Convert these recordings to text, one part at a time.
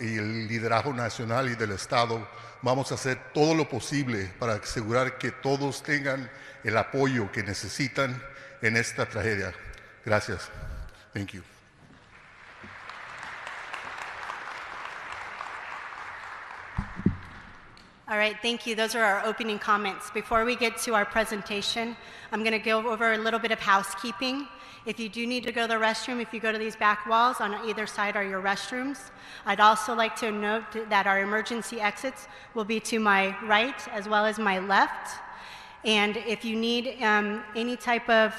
y el liderazgo nacional y del Estado vamos a hacer todo lo posible para asegurar que todos tengan el apoyo que necesitan en esta tragedia. Gracias. Thank you. All right, thank you. Those are our opening comments. Before we get to our presentation, I'm going to go over a little bit of housekeeping. If you do need to go to the restroom, if you go to these back walls, on either side are your restrooms. I'd also like to note that our emergency exits will be to my right as well as my left. And if you need any type of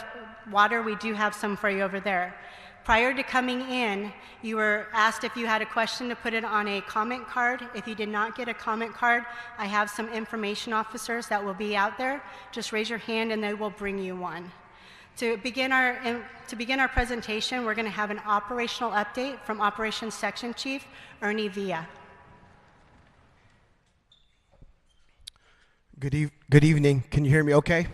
water, we do have some for you over there. Prior to coming in, you were asked if you had a question to put it on a comment card. If you did not get a comment card, I have some information officers that will be out there. Just raise your hand and they will bring you one. To begin our presentation, we're going to have an operational update from Operations Section Chief Ernie Villa. Good evening. Can you hear me okay?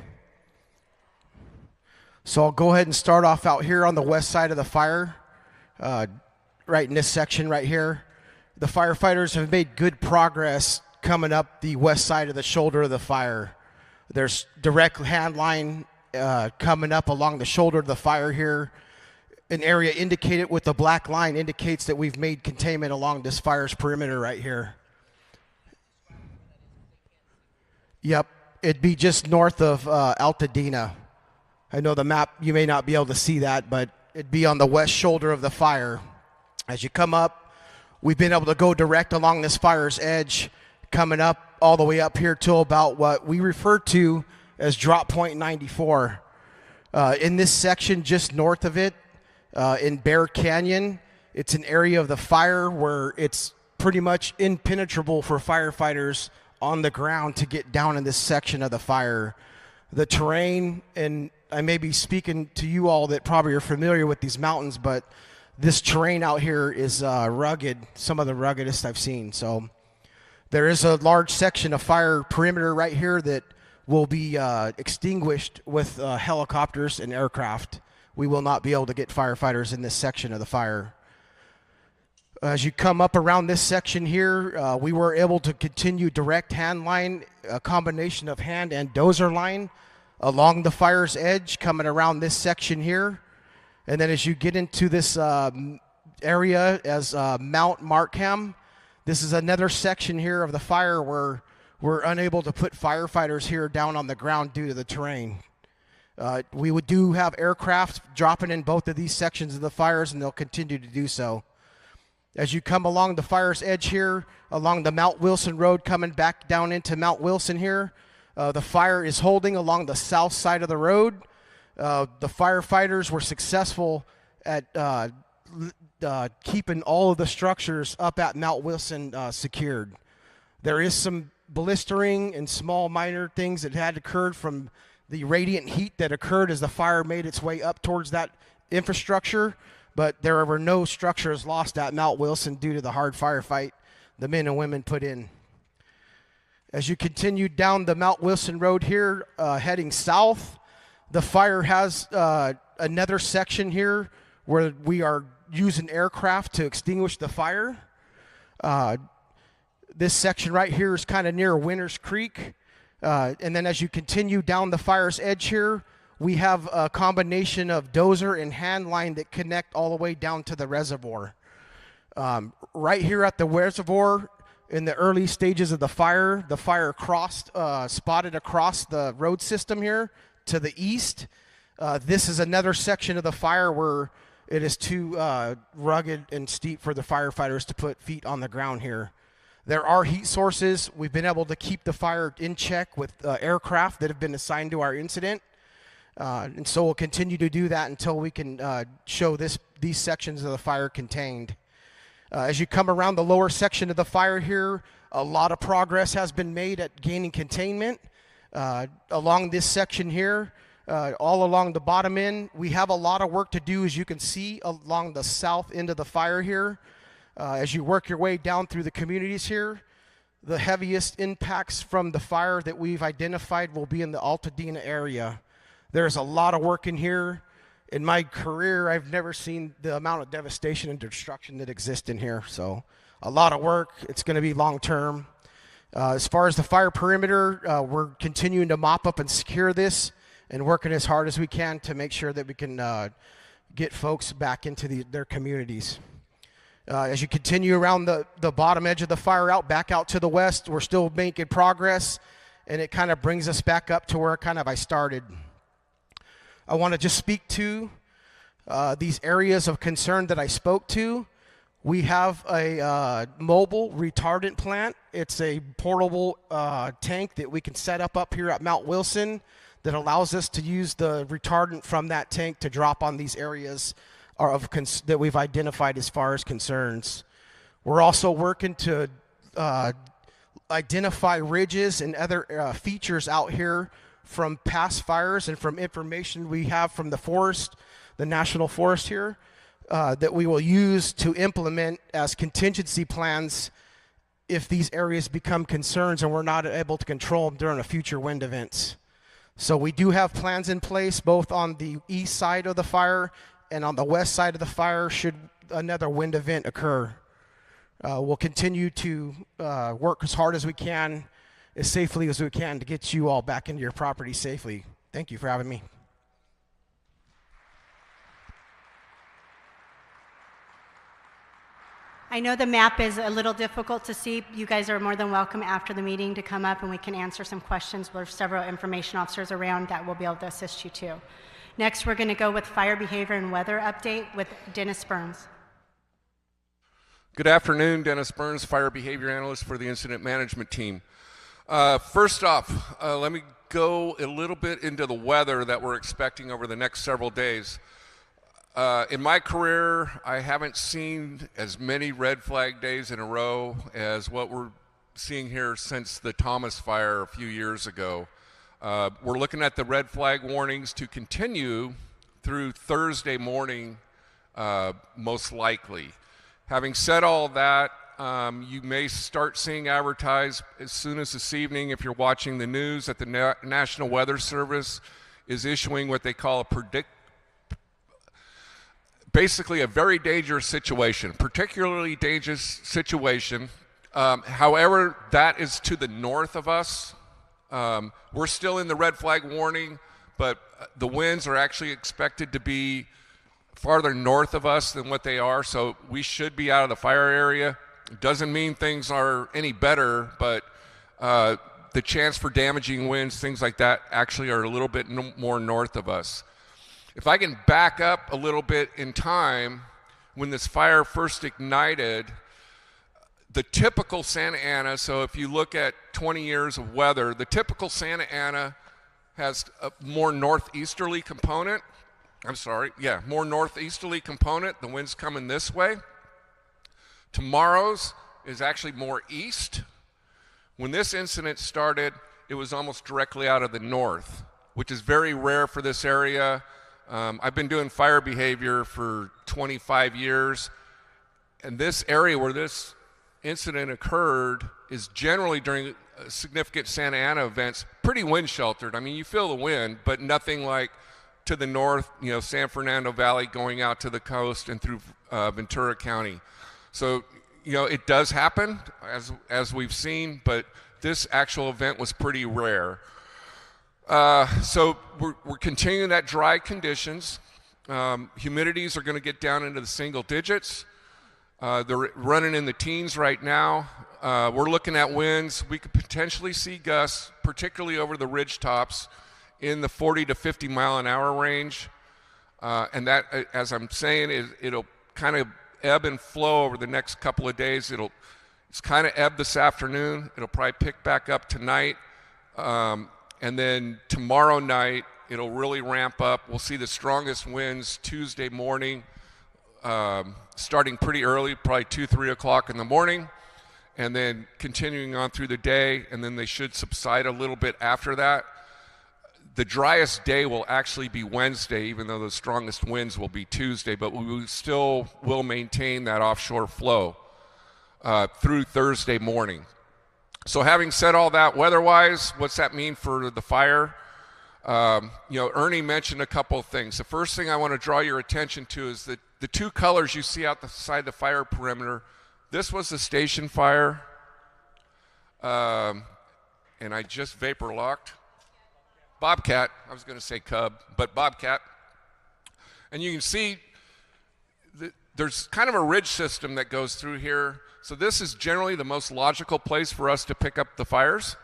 So I'll go ahead and start off out here on the west side of the fire, right in this section right here. The firefighters have made good progress coming up the west side of the shoulder of the fire. There's direct hand line coming up along the shoulder of the fire here. An area indicated with the black line indicates that we've made containment along this fire's perimeter right here. Yep, it'd be just north of Altadena. I know the map, you may not be able to see that, but it'd be on the west shoulder of the fire. As you come up, we've been able to go direct along this fire's edge, coming up all the way up here till about what we refer to as drop point 94. In this section just north of it, in Bear Canyon, it's an area of the fire where it's pretty much impenetrable for firefighters on the ground to get down in this section of the fire. The terrain, and I may be speaking to you all that probably are familiar with these mountains, but this terrain out here is rugged, some of the ruggedest I've seen. So there is a large section of fire perimeter right here that will be extinguished with helicopters and aircraft. We will not be able to get firefighters in this section of the fire. As you come up around this section here, we were able to continue direct hand line, a combination of hand and dozer line along the fire's edge, coming around this section here. And then as you get into this area as Mount Markham, this is another section here of the fire where we're unable to put firefighters here down on the ground due to the terrain. We do have aircraft dropping in both of these sections of the fires, and they'll continue to do so. As you come along the fire's edge here, along the Mount Wilson Road, coming back down into Mount Wilson here, the fire is holding along the south side of the road. The firefighters were successful at keeping all of the structures up at Mount Wilson secured. There is some blistering and small minor things that had occurred from the radiant heat that occurred as the fire made its way up towards that infrastructure, but there were no structures lost at Mount Wilson due to the hard firefight the men and women put in. As you continue down the Mount Wilson Road here, heading south, the fire has another section here where we are using aircraft to extinguish the fire. This section right here is kind of near Winters Creek. And then as you continue down the fire's edge here, we have a combination of dozer and hand line that connect all the way down to the reservoir. Right here at the reservoir, in the early stages of the fire crossed, spotted across the road system here to the east. This is another section of the fire where it is too rugged and steep for the firefighters to put feet on the ground here. There are heat sources. We've been able to keep the fire in check with aircraft that have been assigned to our incident. And so we'll continue to do that until we can show these sections of the fire contained. As you come around the lower section of the fire here, a lot of progress has been made at gaining containment. Along this section here, all along the bottom end, we have a lot of work to do, as you can see, along the south end of the fire here. As you work your way down through the communities here, the heaviest impacts from the fire that we've identified will be in the Altadena area. There's a lot of work in here. In my career, I've never seen the amount of devastation and destruction that exists in here. So a lot of work. It's going to be long term. As far as the fire perimeter, we're continuing to mop up and secure this and working as hard as we can to make sure that we can get folks back into their communities. As you continue around the bottom edge of the fire back out to the west, we're still making progress, and it kind of brings us back up to where I started. I want to just speak to these areas of concern that I spoke to. We have a mobile retardant plant. It's a portable tank that we can set up here at Mount Wilson that allows us to use the retardant from that tank to drop on these areas that we've identified as far as concerns. We're also working to identify ridges and other features out here from past fires and from information we have from the forest, the national forest here, that we will use to implement as contingency plans if these areas become concerns and we're not able to control them during a future wind events. So we do have plans in place both on the east side of the fire and on the west side of the fire should another wind event occur. We'll continue to work as hard as we can, as safely as we can to get you all back into your property safely. Thank you for having me. I know the map is a little difficult to see. You guys are more than welcome after the meeting to come up and we can answer some questions. There's several information officers around that will be able to assist you too. Next, we're going to go with fire behavior and weather update with Dennis Burns. Good afternoon, Dennis Burns, fire behavior analyst for the incident management team. First off, let me go a little bit into the weather that we're expecting over the next several days. In my career, I haven't seen as many red flag days in a row as what we're seeing here since the Thomas fire a few years ago. We're looking at the red flag warnings to continue through Thursday morning, most likely. Having said all that, you may start seeing advertised as soon as this evening, if you're watching the news, that the National Weather Service is issuing what they call basically a very dangerous situation, particularly dangerous situation. However, that is to the north of us. We're still in the red flag warning, but the winds are actually expected to be farther north of us than what they are, so we should be out of the fire area. It doesn't mean things are any better, but the chance for damaging winds, things like that, actually are a little bit more north of us. If I can back up a little bit in time, when this fire first ignited, the typical Santa Ana, so if you look at 20 years of weather, the typical Santa Ana has a more northeasterly component. More northeasterly component. The wind's coming this way. Tomorrow's is actually more east. When this incident started, it was almost directly out of the north, which is very rare for this area. I've been doing fire behavior for 25 years, and this area where this incident occurred is generally during significant Santa Ana events pretty wind sheltered. I mean, you feel the wind, but nothing like to the north, San Fernando Valley going out to the coast and through Ventura County. So, it does happen as we've seen, but this actual event was pretty rare. So we're continuing that dry conditions. Humidities are going to get down into the single digits. They're running in the teens right now. We're looking at winds. We could potentially see gusts, particularly over the ridge tops, in the 40 to 50 mile an hour range. And that, as I'm saying, it'll kind of ebb and flow over the next couple of days. It's kind of ebbed this afternoon. It'll probably pick back up tonight. And then tomorrow night, it'll really ramp up. We'll see the strongest winds Tuesday morning, starting pretty early, probably 2, 3 o'clock in the morning, and then continuing on through the day, and then they should subside a little bit after that. The driest day will actually be Wednesday, even though the strongest winds will be Tuesday, but we still will maintain that offshore flow through Thursday morning. So having said all that, weather-wise, what's that mean for the fire? Ernie mentioned a couple of things. The first thing I want to draw your attention to is that the two colors you see outside the fire perimeter, This was the station fire, and I just vapor locked. Bobcat, I was going to say Cub, but Bobcat. And you can see there's kind of a ridge system that goes through here. So this is generally the most logical place for us to pick up the fires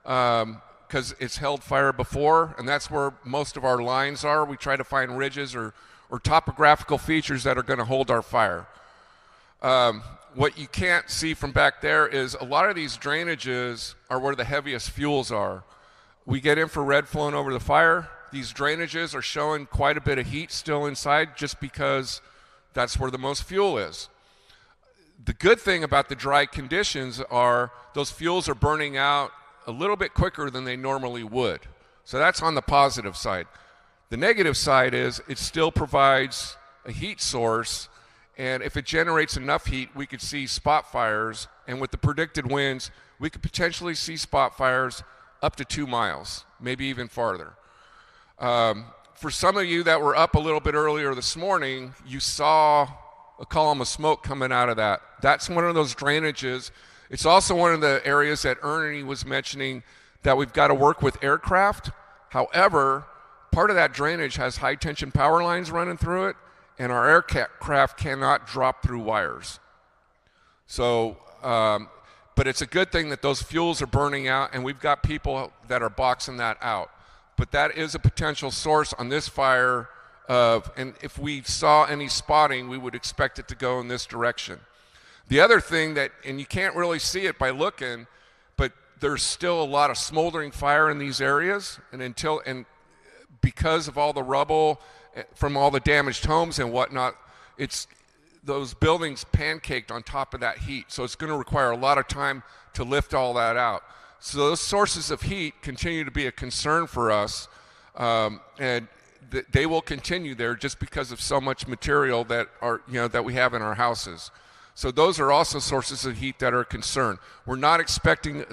because it's held fire before, and that's where most of our lines are. We try to find ridges or topographical features that are going to hold our fire. What you can't see from back there is a lot of these drainages are where the heaviest fuels are. We get infrared flowing over the fire. These drainages are showing quite a bit of heat still inside just because that's where the most fuel is. The good thing about the dry conditions are those fuels are burning out a little bit quicker than they normally would. So that's on the positive side. The negative side is it still provides a heat source, and if it generates enough heat, we could see spot fires, and with the predicted winds, we could potentially see spot fires up to 2 miles, maybe even farther. For some of you that were up a little bit earlier this morning, you saw a column of smoke coming out of that. That's one of those drainages. It's also one of the areas that Ernie was mentioning that we've got to work with aircraft. However, part of that drainage has high tension power lines running through it, and our aircraft cannot drop through wires. So, but it's a good thing that those fuels are burning out, and we've got people that are boxing that out. But that is a potential source on this fire and if we saw any spotting, we would expect it to go in this direction. The other thing that, and you can't really see it by looking, but there's still a lot of smoldering fire in these areas, and because of all the rubble from all the damaged homes and whatnot, it's those buildings pancaked on top of that heat. So it's going to require a lot of time to lift all that out. So those sources of heat continue to be a concern for us, and they will continue there just because of so much material that that we have in our houses. So those are also sources of heat that are a concern. We're not expecting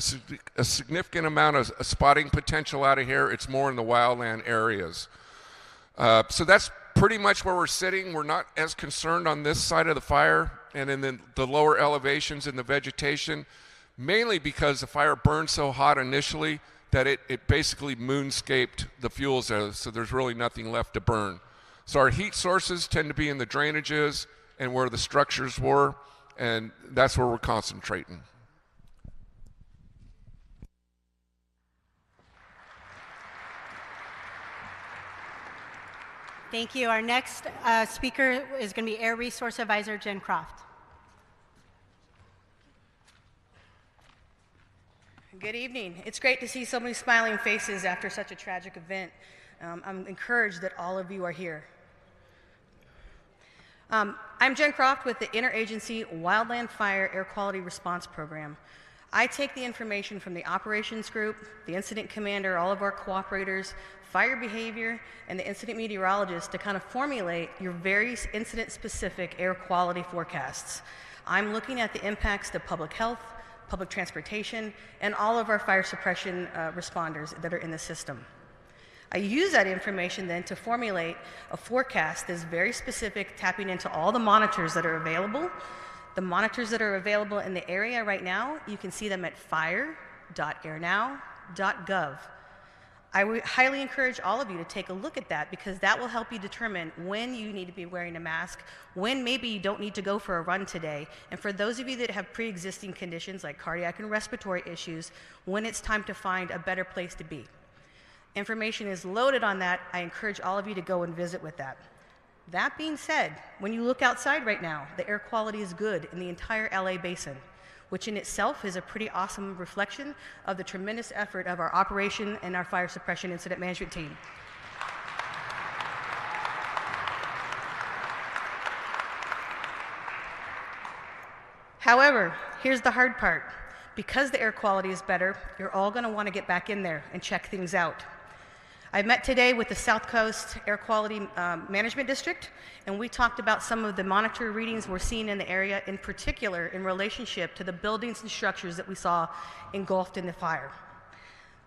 a significant amount of spotting potential out of here. It's more in the wildland areas. So that's pretty much where we're sitting. We're not as concerned on this side of the fire and in the lower elevations in the vegetation, mainly because the fire burned so hot initially that it basically moonscaped the fuels there, so there's really nothing left to burn. So our heat sources tend to be in the drainages and where the structures were, and that's where we're concentrating. Thank you. Our next speaker is going to be Air Resource Advisor Jen Croft. Good evening. It's great to see so many smiling faces after such a tragic event. I'm encouraged that all of you are here. I'm Jen Croft with the Interagency Wildland Fire Air Quality Response Program. I take the information from the operations group, the incident commander, all of our cooperators, fire behavior, and the incident meteorologist to kind of formulate your various incident-specific air quality forecasts. I'm looking at the impacts to public health, public transportation, and all of our fire suppression responders that are in the system. I use that information then to formulate a forecast that's very specific, tapping into all the monitors that are available. The monitors that are available in the area right now, you can see them at fire.airnow.gov. I would highly encourage all of you to take a look at that, because that will help you determine when you need to be wearing a mask, when maybe you don't need to go for a run today, and for those of you that have pre-existing conditions like cardiac and respiratory issues, when it's time to find a better place to be. Information is loaded on that. I encourage all of you to go and visit with that. That being said, when you look outside right now, the air quality is good in the entire LA basin, which in itself is a pretty awesome reflection of the tremendous effort of our operation and our fire suppression incident management team. However, here's the hard part. Because the air quality is better, you're all going to want to get back in there and check things out. I met today with the South Coast Air Quality Management District, and we talked about some of the monitor readings we're seeing in the area, in particular in relationship to the buildings and structures that we saw engulfed in the fire.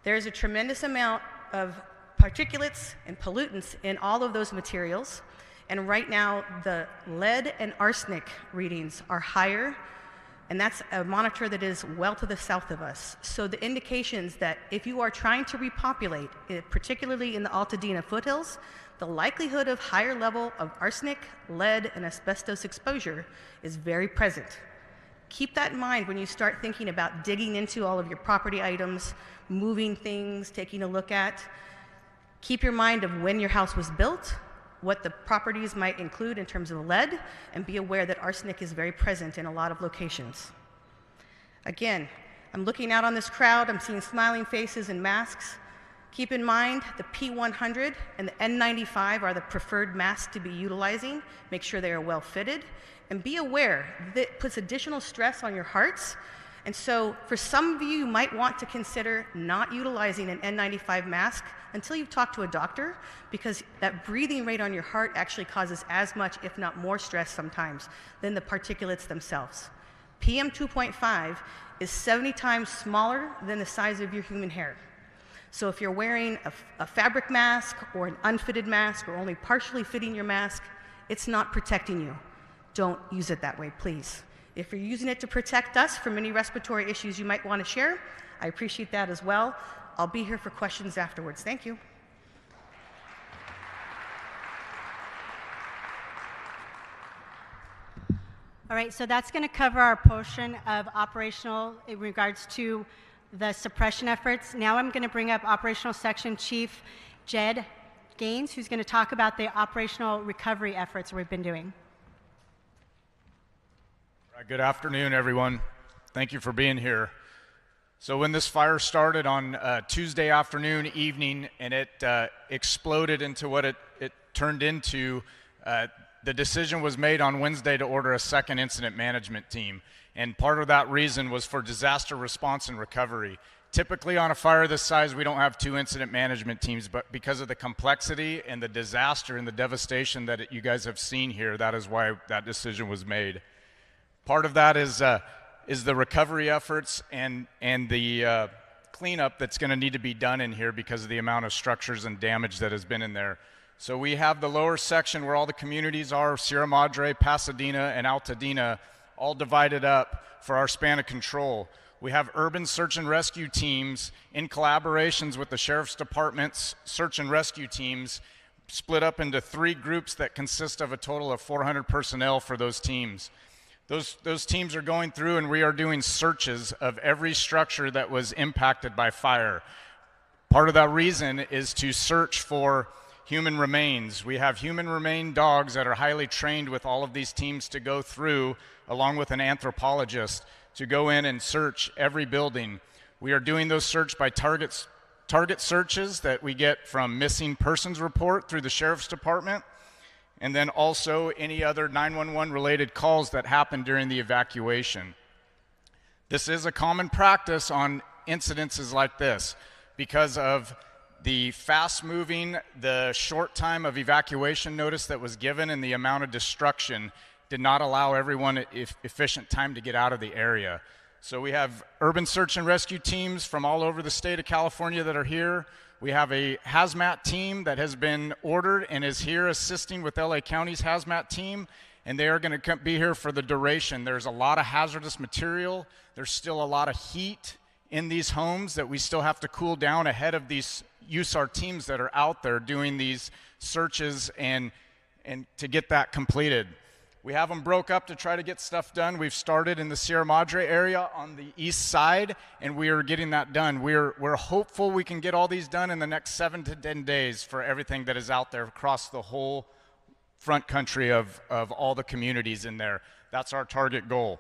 There's a tremendous amount of particulates and pollutants in all of those materials, and right now the lead and arsenic readings are higher And that's a monitor that is well to the south of us. So the indications that if you are trying to repopulate, particularly in the Altadena foothills, the likelihood of higher level of arsenic, lead, and asbestos exposure is very present. Keep that in mind when you start thinking about digging into all of your property items, moving things, taking a look at. Keep your mind of when your house was built, what the properties might include in terms of lead, and be aware that arsenic is very present in a lot of locations. Again, I'm looking out on this crowd, I'm seeing smiling faces and masks. Keep in mind the P100 and the N95 are the preferred masks to be utilizing. Make sure they are well fitted, and be aware that it puts additional stress on your hearts. And so for some of you, you might want to consider not utilizing an N95 mask until you've talked to a doctor, because that breathing rate on your heart actually causes as much, if not more, stress sometimes than the particulates themselves. PM 2.5 is 70 times smaller than the size of your human hair. So if you're wearing a fabric mask or an unfitted mask or only partially fitting your mask, it's not protecting you. Don't use it that way, please. If you're using it to protect us from any respiratory issues you might want to share, I appreciate that as well. I'll be here for questions afterwards. Thank you. All right, so that's going to cover our portion of operational in regards to the suppression efforts. Now I'm going to bring up Operational Section Chief Jed Gaines, who's going to talk about the operational recovery efforts we've been doing. Good afternoon, everyone. Thank you for being here. So when this fire started on Tuesday afternoon, evening, and it exploded into what it turned into, the decision was made on Wednesday to order a second incident management team. And part of that reason was for disaster response and recovery. Typically on a fire this size, we don't have two incident management teams, but because of the complexity and the disaster and the devastation that you guys have seen here, that is why that decision was made. Part of that is the recovery efforts and the cleanup that's going to need to be done in here because of the amount of structures and damage that has been in there. So we have the lower section where all the communities are, Sierra Madre, Pasadena, and Altadena, all divided up for our span of control. We have urban search and rescue teams in collaborations with the Sheriff's Department's search and rescue teams, split up into 3 groups that consist of a total of 400 personnel for those teams. Those teams are going through, and we are doing searches of every structure that was impacted by fire. Part of that reason is to search for human remains. We have human remain dogs that are highly trained with all of these teams to go through, along with an anthropologist, to go in and search every building. We are doing those search by target searches that we get from missing persons report through the Sheriff's Department, and then also any other 911 related calls that happen during the evacuation. This is a common practice on incidences like this because of the fast moving, the short time of evacuation notice that was given, and the amount of destruction did not allow everyone efficient time to get out of the area. So we have urban search and rescue teams from all over the state of California that are here. We have a hazmat team that has been ordered and is here assisting with LA County's hazmat team, and they are going to be here for the duration. There's a lot of hazardous material. There's still a lot of heat in these homes that we still have to cool down ahead of these USAR teams that are out there doing these searches and to get that completed. We have them broke up to try to get stuff done. We've started in the Sierra Madre area on the east side, and we are getting that done. We're hopeful we can get all these done in the next 7 to 10 days for everything that is out there across the whole front country of all the communities in there. That's our target goal.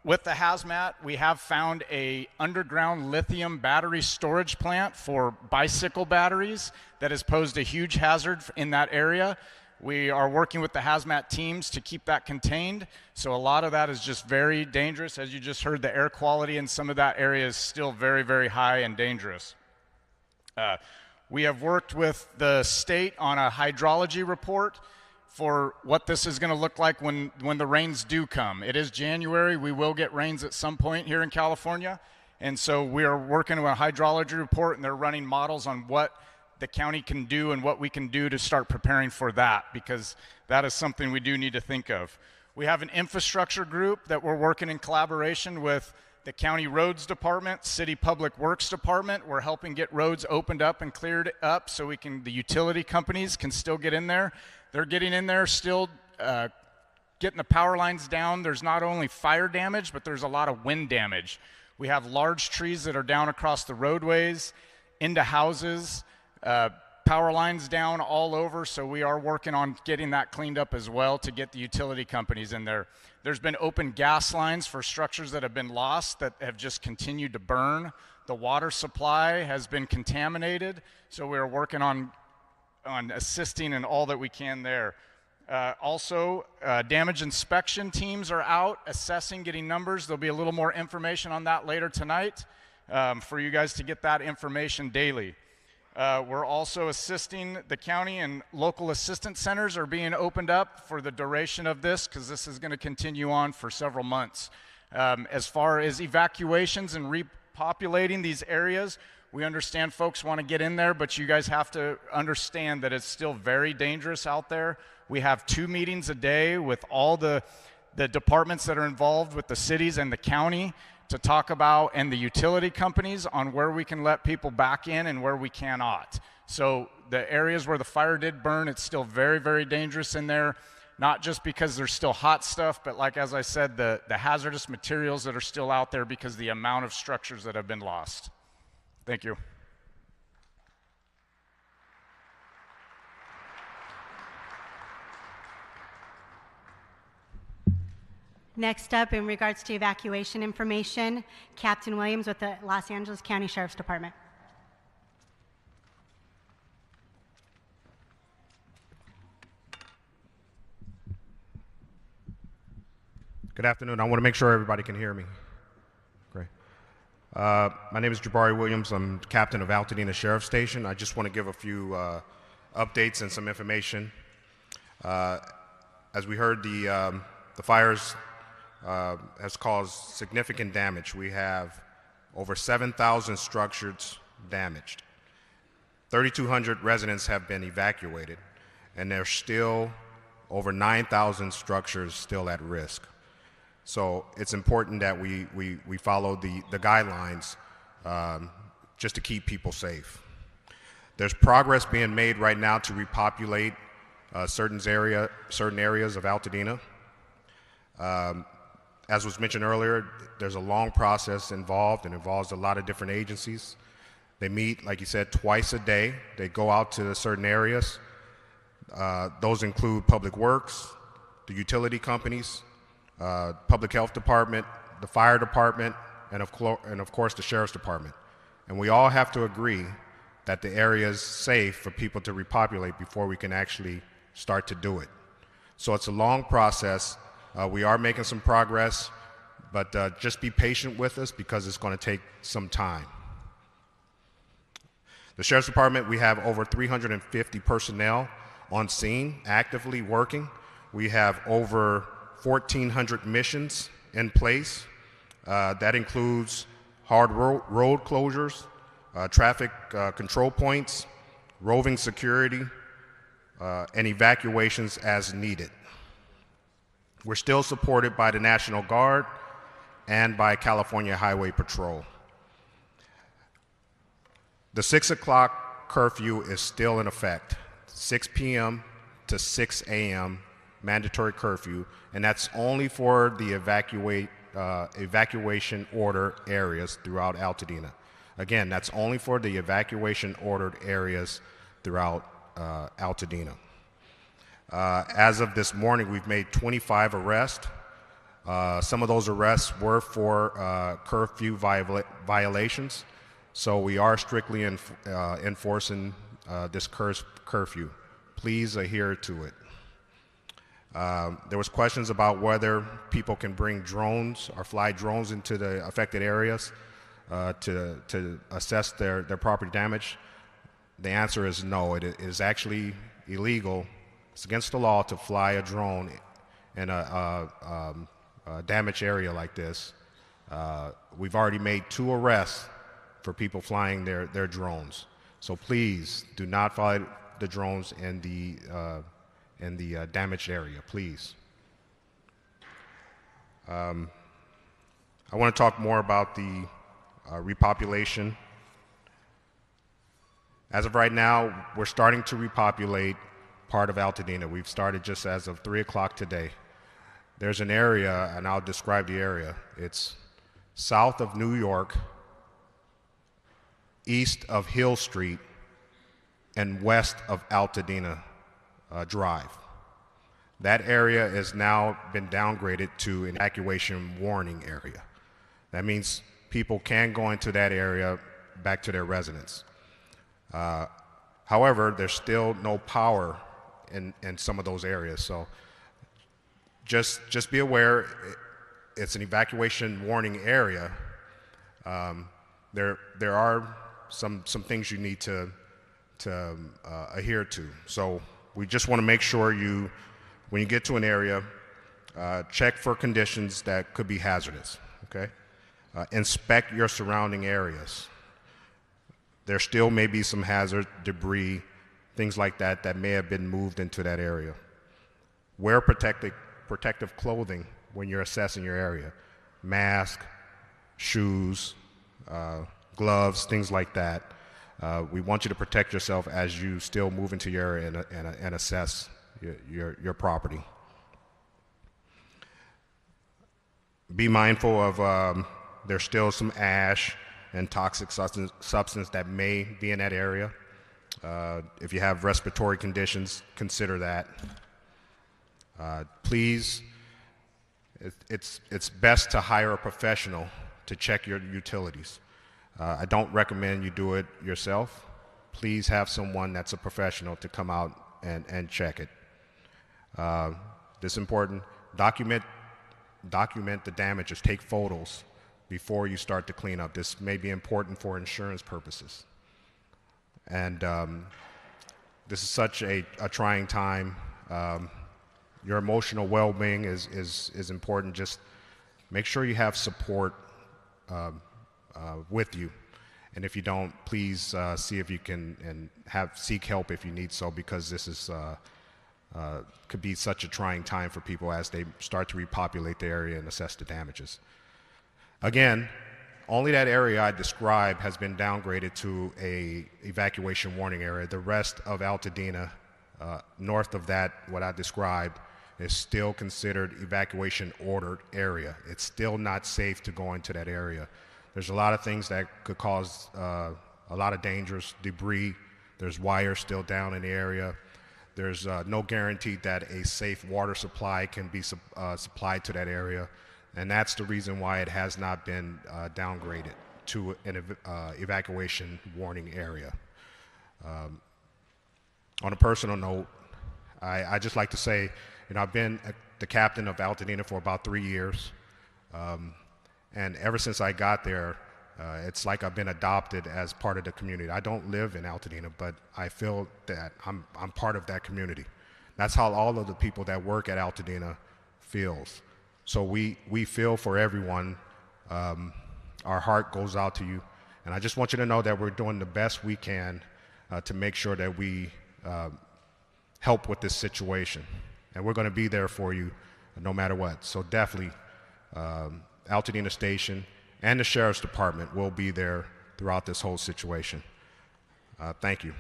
With the hazmat, we have found a underground lithium battery storage plant for bicycle batteries that has posed a huge hazard in that area. We are working with the hazmat teams to keep that contained. So a lot of that is just very dangerous. As you just heard, the air quality in some of that area is still very, very high and dangerous. We have worked with the state on a hydrology report for what this is going to look like when the rains do come. It is January. We will get rains at some point here in California. And so we are working on a hydrology report, and they're running models on what the county can do and what we can do to start preparing for that, because that is something we do need to think of. We have an infrastructure group that we're working in collaboration with the County Roads Department, City Public Works Department. We're helping get roads opened up and cleared up so the utility companies can still get in there. They're getting in there, still getting the power lines down. There's not only fire damage, but there's a lot of wind damage. We have large trees that are down across the roadways, into houses, power lines down all over, so we are working on getting that cleaned up as well to get the utility companies in there. There's been open gas lines for structures that have been lost that have just continued to burn. The water supply has been contaminated, so we're working on assisting in all that we can there. Also, damage inspection teams are out assessing, getting numbers. There'll be a little more information on that later tonight for you guys to get that information daily. We're also assisting the county, and local assistance centers are being opened up for the duration of this, because this is going to continue on for several months. As far as evacuations and repopulating these areas, we understand folks want to get in there, but you guys have to understand that it's still very dangerous out there. We have 2 meetings a day with all the departments that are involved with the cities and the county to talk about, and the utility companies, on where we can let people back in and where we cannot. So the areas where the fire did burn, it's still very, very dangerous in there, not just because there's still hot stuff, but like, as I said, the hazardous materials that are still out there because of the amount of structures that have been lost. Thank you. Next up, in regards to evacuation information, Captain Williams with the Los Angeles County Sheriff's Department. Good afternoon. I want to make sure everybody can hear me. Great. My name is Jabari Williams. I'm captain of Altadena Sheriff Station. I just want to give a few updates and some information. As we heard, the fires has caused significant damage. We have over 7,000 structures damaged. 3,200 residents have been evacuated, and there's still over 9,000 structures still at risk. So it's important that we follow the guidelines just to keep people safe. There's progress being made right now to repopulate certain areas of Altadena. As was mentioned earlier, there's a long process involved, and involves a lot of different agencies. They meet, like you said, twice a day. They go out to certain areas. Those include Public Works, the utility companies, Public Health Department, the Fire Department, and of course the Sheriff's Department. And we all have to agree that the area is safe for people to repopulate before we can actually start to do it. So it's a long process. We are making some progress, but just be patient with us, because it's going to take some time. The Sheriff's Department, we have over 350 personnel on scene, actively working. We have over 1,400 missions in place. That includes hard road closures, traffic control points, roving security, and evacuations as needed. We're still supported by the National Guard and by California Highway Patrol. The 6 o'clock curfew is still in effect, 6 p.m. to 6 a.m. mandatory curfew, and that's only for the evacuation order areas throughout Altadena. Again, that's only for the evacuation ordered areas throughout Altadena. As of this morning, we've made 25 arrests. Some of those arrests were for curfew violations, so we are strictly enforcing this curfew. Please adhere to it. There was questions about whether people can bring drones or fly drones into the affected areas to assess their property damage. The answer is no. It is actually illegal. It's against the law to fly a drone in a damaged area like this. We've already made 2 arrests for people flying their drones. So please do not fly the drones in the damaged area, please. I want to talk more about the repopulation. As of right now, we're starting to repopulate part of Altadena. We've started just as of 3 o'clock today. There's an area, and I'll describe the area. It's south of New York, east of Hill Street, and west of Altadena Drive. That area has now been downgraded to an evacuation warning area. That means people can go into that area back to their residence. However, there's still no power in some of those areas. So just be aware, it's an evacuation warning area. There are some things you need to adhere to. So we just want to make sure when you get to an area, check for conditions that could be hazardous, okay? Inspect your surrounding areas. There still may be some hazard, debris, things like that may have been moved into that area. Wear protective clothing when you're assessing your area. Mask, shoes, gloves, things like that. We want you to protect yourself as you still move into your area and assess your property. Be mindful of there's still some ash and toxic substance that may be in that area. If you have respiratory conditions, consider that. Please, it's best to hire a professional to check your utilities. I don't recommend you do it yourself. Please have someone that's a professional to come out and check it. This is important. Document the damages. Take photos before you start to clean up. This may be important for insurance purposes. And this is such a trying time. Your emotional well-being is important. Just make sure you have support with you. And if you don't, please see if you can seek help if you need so, because this is could be such a trying time for people as they start to repopulate the area and assess the damages. Again, only that area I described has been downgraded to a evacuation warning area. The rest of Altadena, north of that, what I described, is still considered evacuation ordered area. It's still not safe to go into that area. There's a lot of things that could cause a lot of dangerous debris. There's wires still down in the area. There's no guarantee that a safe water supply can be supplied to that area. And that's the reason why it has not been downgraded to an evacuation warning area. On a personal note, I just like to say, I've been the captain of Altadena for about 3 years. And ever since I got there, it's like I've been adopted as part of the community. I don't live in Altadena, but I feel that I'm part of that community. That's how all of the people that work at Altadena feels. So we feel for everyone. Our heart goes out to you. And I just want you to know that we're doing the best we can to make sure that we help with this situation. And we're going to be there for you no matter what. So definitely, Altadena Station and the Sheriff's Department will be there throughout this whole situation. Thank you.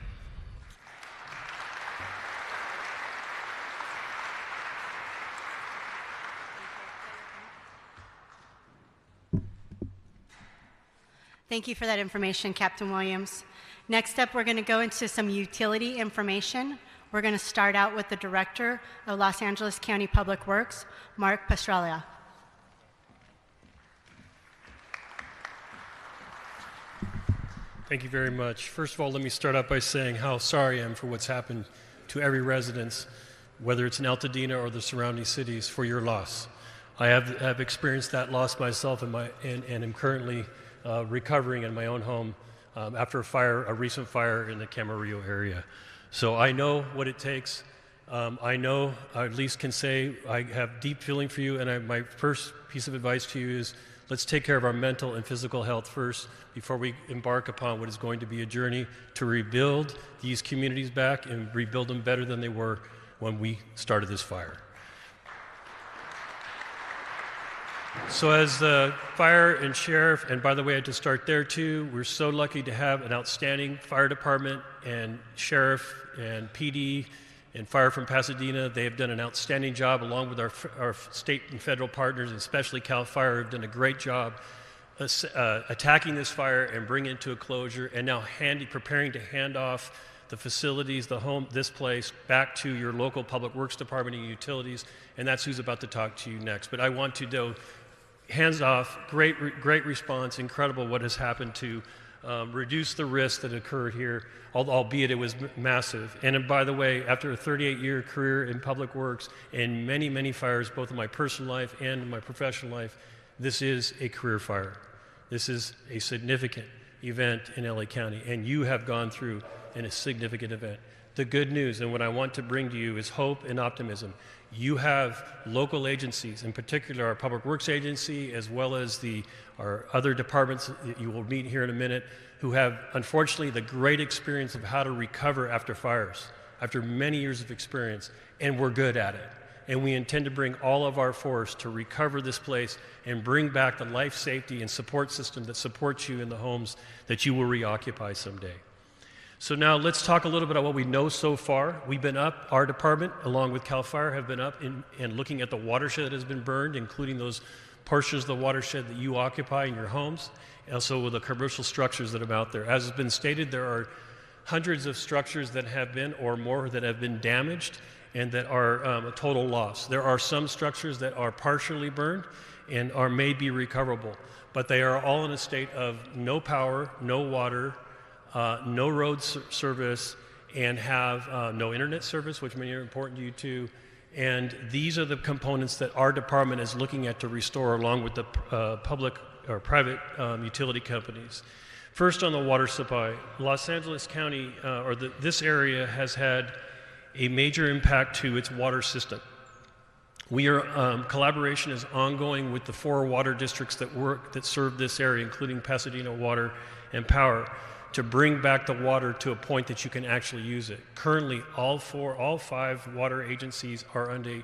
Thank you for that information, Captain Williams. Next up, we're going to go into some utility information. We're going to start out with the Director of Los Angeles County Public Works, Mark Pastrella. Thank you very much. First of all, let me start out by saying how sorry I am for what's happened to every resident, whether it's in Altadena or the surrounding cities, for your loss. I have experienced that loss myself and am currently recovering in my own home after a recent fire in the Camarillo area. So I know what it takes. I know, I at least can say, I have deep feeling for you, and my first piece of advice to you is let's take care of our mental and physical health first before we embark upon what is going to be a journey to rebuild these communities back and rebuild them better than they were when we started this fire. So as the fire and sheriff, and by the way, I had to start there too, we're so lucky to have an outstanding fire department and sheriff and PD and fire from Pasadena. They have done an outstanding job along with our state and federal partners, and especially CAL FIRE, have done a great job attacking this fire and bringing it to a closure, and now preparing to hand off the facilities, this place, back to your local public works department and utilities, and that's who's about to talk to you next. But I want to do hands off, great response, incredible what has happened to reduce the risk that occurred here, albeit it was massive. And by the way, after a 38-year career in public works and many, many fires, both in my personal life and in my professional life, this is a career fire. This is a significant event in LA County, and you have gone through a significant event. The good news, and what I want to bring to you, is hope and optimism. You have local agencies, in particular our Public Works Agency, as well as our other departments that you will meet here in a minute, who have, unfortunately, the great experience of how to recover after fires, after many years of experience, and we're good at it. And we intend to bring all of our force to recover this place and bring back the life safety and support system that supports you in the homes that you will reoccupy someday. So now let's talk a little bit about what we know so far. We've been up, our department, along with CAL FIRE, have been up and looking at the watershed that has been burned, including those portions of the watershed that you occupy in your homes, and also with the commercial structures that are out there. As has been stated, there are hundreds of structures that have been, or more, that have been damaged and that are a total loss. There are some structures that are partially burned and may be recoverable, but they are all in a state of no power, no water, no road service, and have no internet service, which many are important to you too. And these are the components that our department is looking at to restore, along with the public or private utility companies. First, on the water supply, Los Angeles County, this area has had a major impact to its water system. Collaboration is ongoing with the 4 water districts that serve this area, including Pasadena Water and Power, to bring back the water to a point that you can actually use it. Currently, all 5 water agencies are under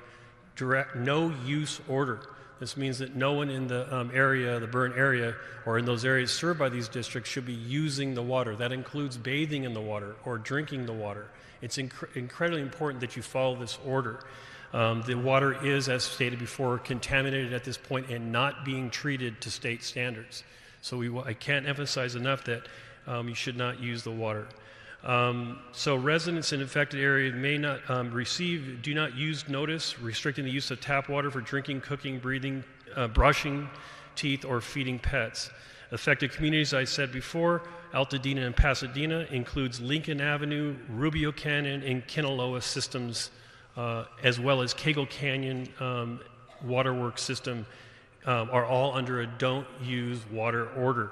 direct no-use order. This means that no one in the area, the burn area, or in those areas served by these districts should be using the water. That includes bathing in the water or drinking the water. It's incredibly important that you follow this order. The water is, as stated before, contaminated at this point and not being treated to state standards. So I can't emphasize enough that you should not use the water. So residents in affected areas may not do not use notice restricting the use of tap water for drinking, cooking, breathing, brushing teeth, or feeding pets. Affected communities, I said before, Altadena and Pasadena, includes Lincoln Avenue, Rubio Canyon, and Kinaloa systems, as well as Cagle Canyon waterworks system, are all under a don't use water order.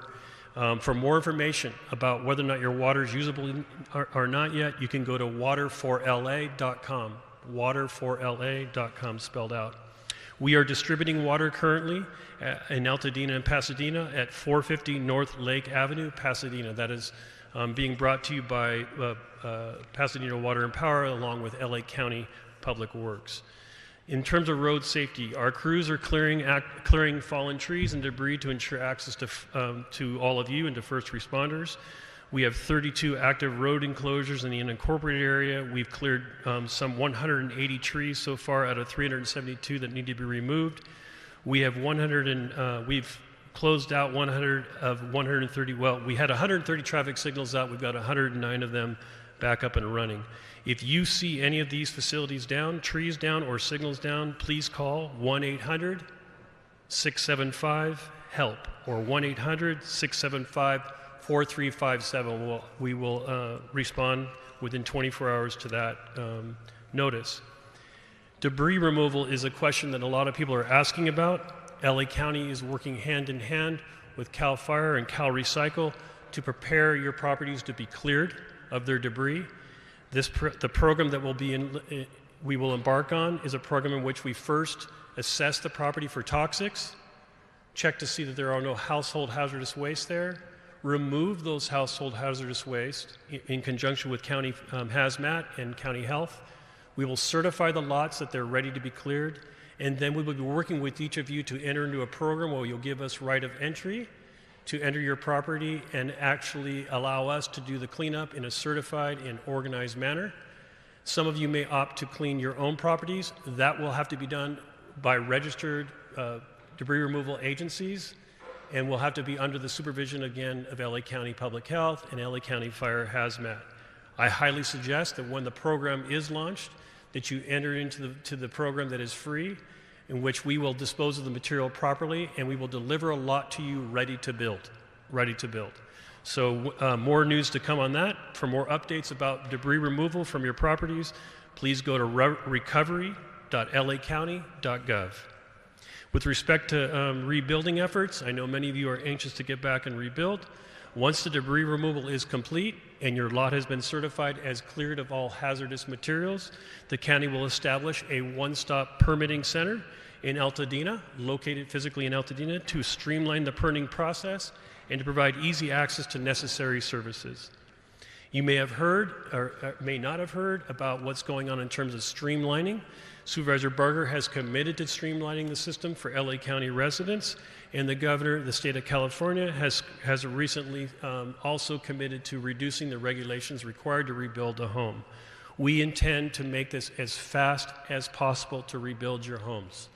For more information about whether or not your water is usable or not yet, you can go to water4la.com, water4la.com spelled out. We are distributing water currently in Altadena and Pasadena at 450 North Lake Avenue, Pasadena. That is being brought to you by Pasadena Water and Power, along with LA County Public Works. In terms of road safety, our crews are clearing fallen trees and debris to ensure access to all of you and to first responders. We have 32 active road enclosures in the unincorporated area. We've cleared some 180 trees so far out of 372 that need to be removed. We have we've closed out 100 of 130. Well, we had 130 traffic signals out. We've got 109 of them back up and running. If you see any of these facilities down, trees down, or signals down, please call 1-800-675-HELP or 1-800-675-4357. We will respond within 24 hours to that notice. Debris removal is a question that a lot of people are asking about. LA County is working hand in hand with CAL FIRE and Cal Recycle to prepare your properties to be cleared of their debris. The program that we will embark on is a program in which we first assess the property for toxics, check to see that there are no household hazardous waste there, remove those household hazardous waste in conjunction with county hazmat and county health. We will certify the lots that they're ready to be cleared, And then we will be working with each of you to enter into a program where you'll give us right of entry to enter your property and actually allow us to do the cleanup in a certified and organized manner. Some of you may opt to clean your own properties. That will have to be done by registered debris removal agencies, and will have to be under the supervision again of LA County Public Health and LA County Fire Hazmat. I highly suggest that when the program is launched, that you enter into the program that is free, in which we will dispose of the material properly, and we will deliver a lot to you ready to build, So more news to come on that. For more updates about debris removal from your properties, please go to recovery.lacounty.gov. With respect to rebuilding efforts, I know many of you are anxious to get back and rebuild. Once the debris removal is complete and your lot has been certified as cleared of all hazardous materials, the county will establish a one-stop permitting center in Altadena, located physically in Altadena, to streamline the permitting process and to provide easy access to necessary services. You may have heard or may not have heard about what's going on in terms of streamlining. Supervisor Barger has committed to streamlining the system for LA County residents, and the governor of the state of California has recently also committed to reducing the regulations required to rebuild a home. We intend to make this as fast as possible to rebuild your homes.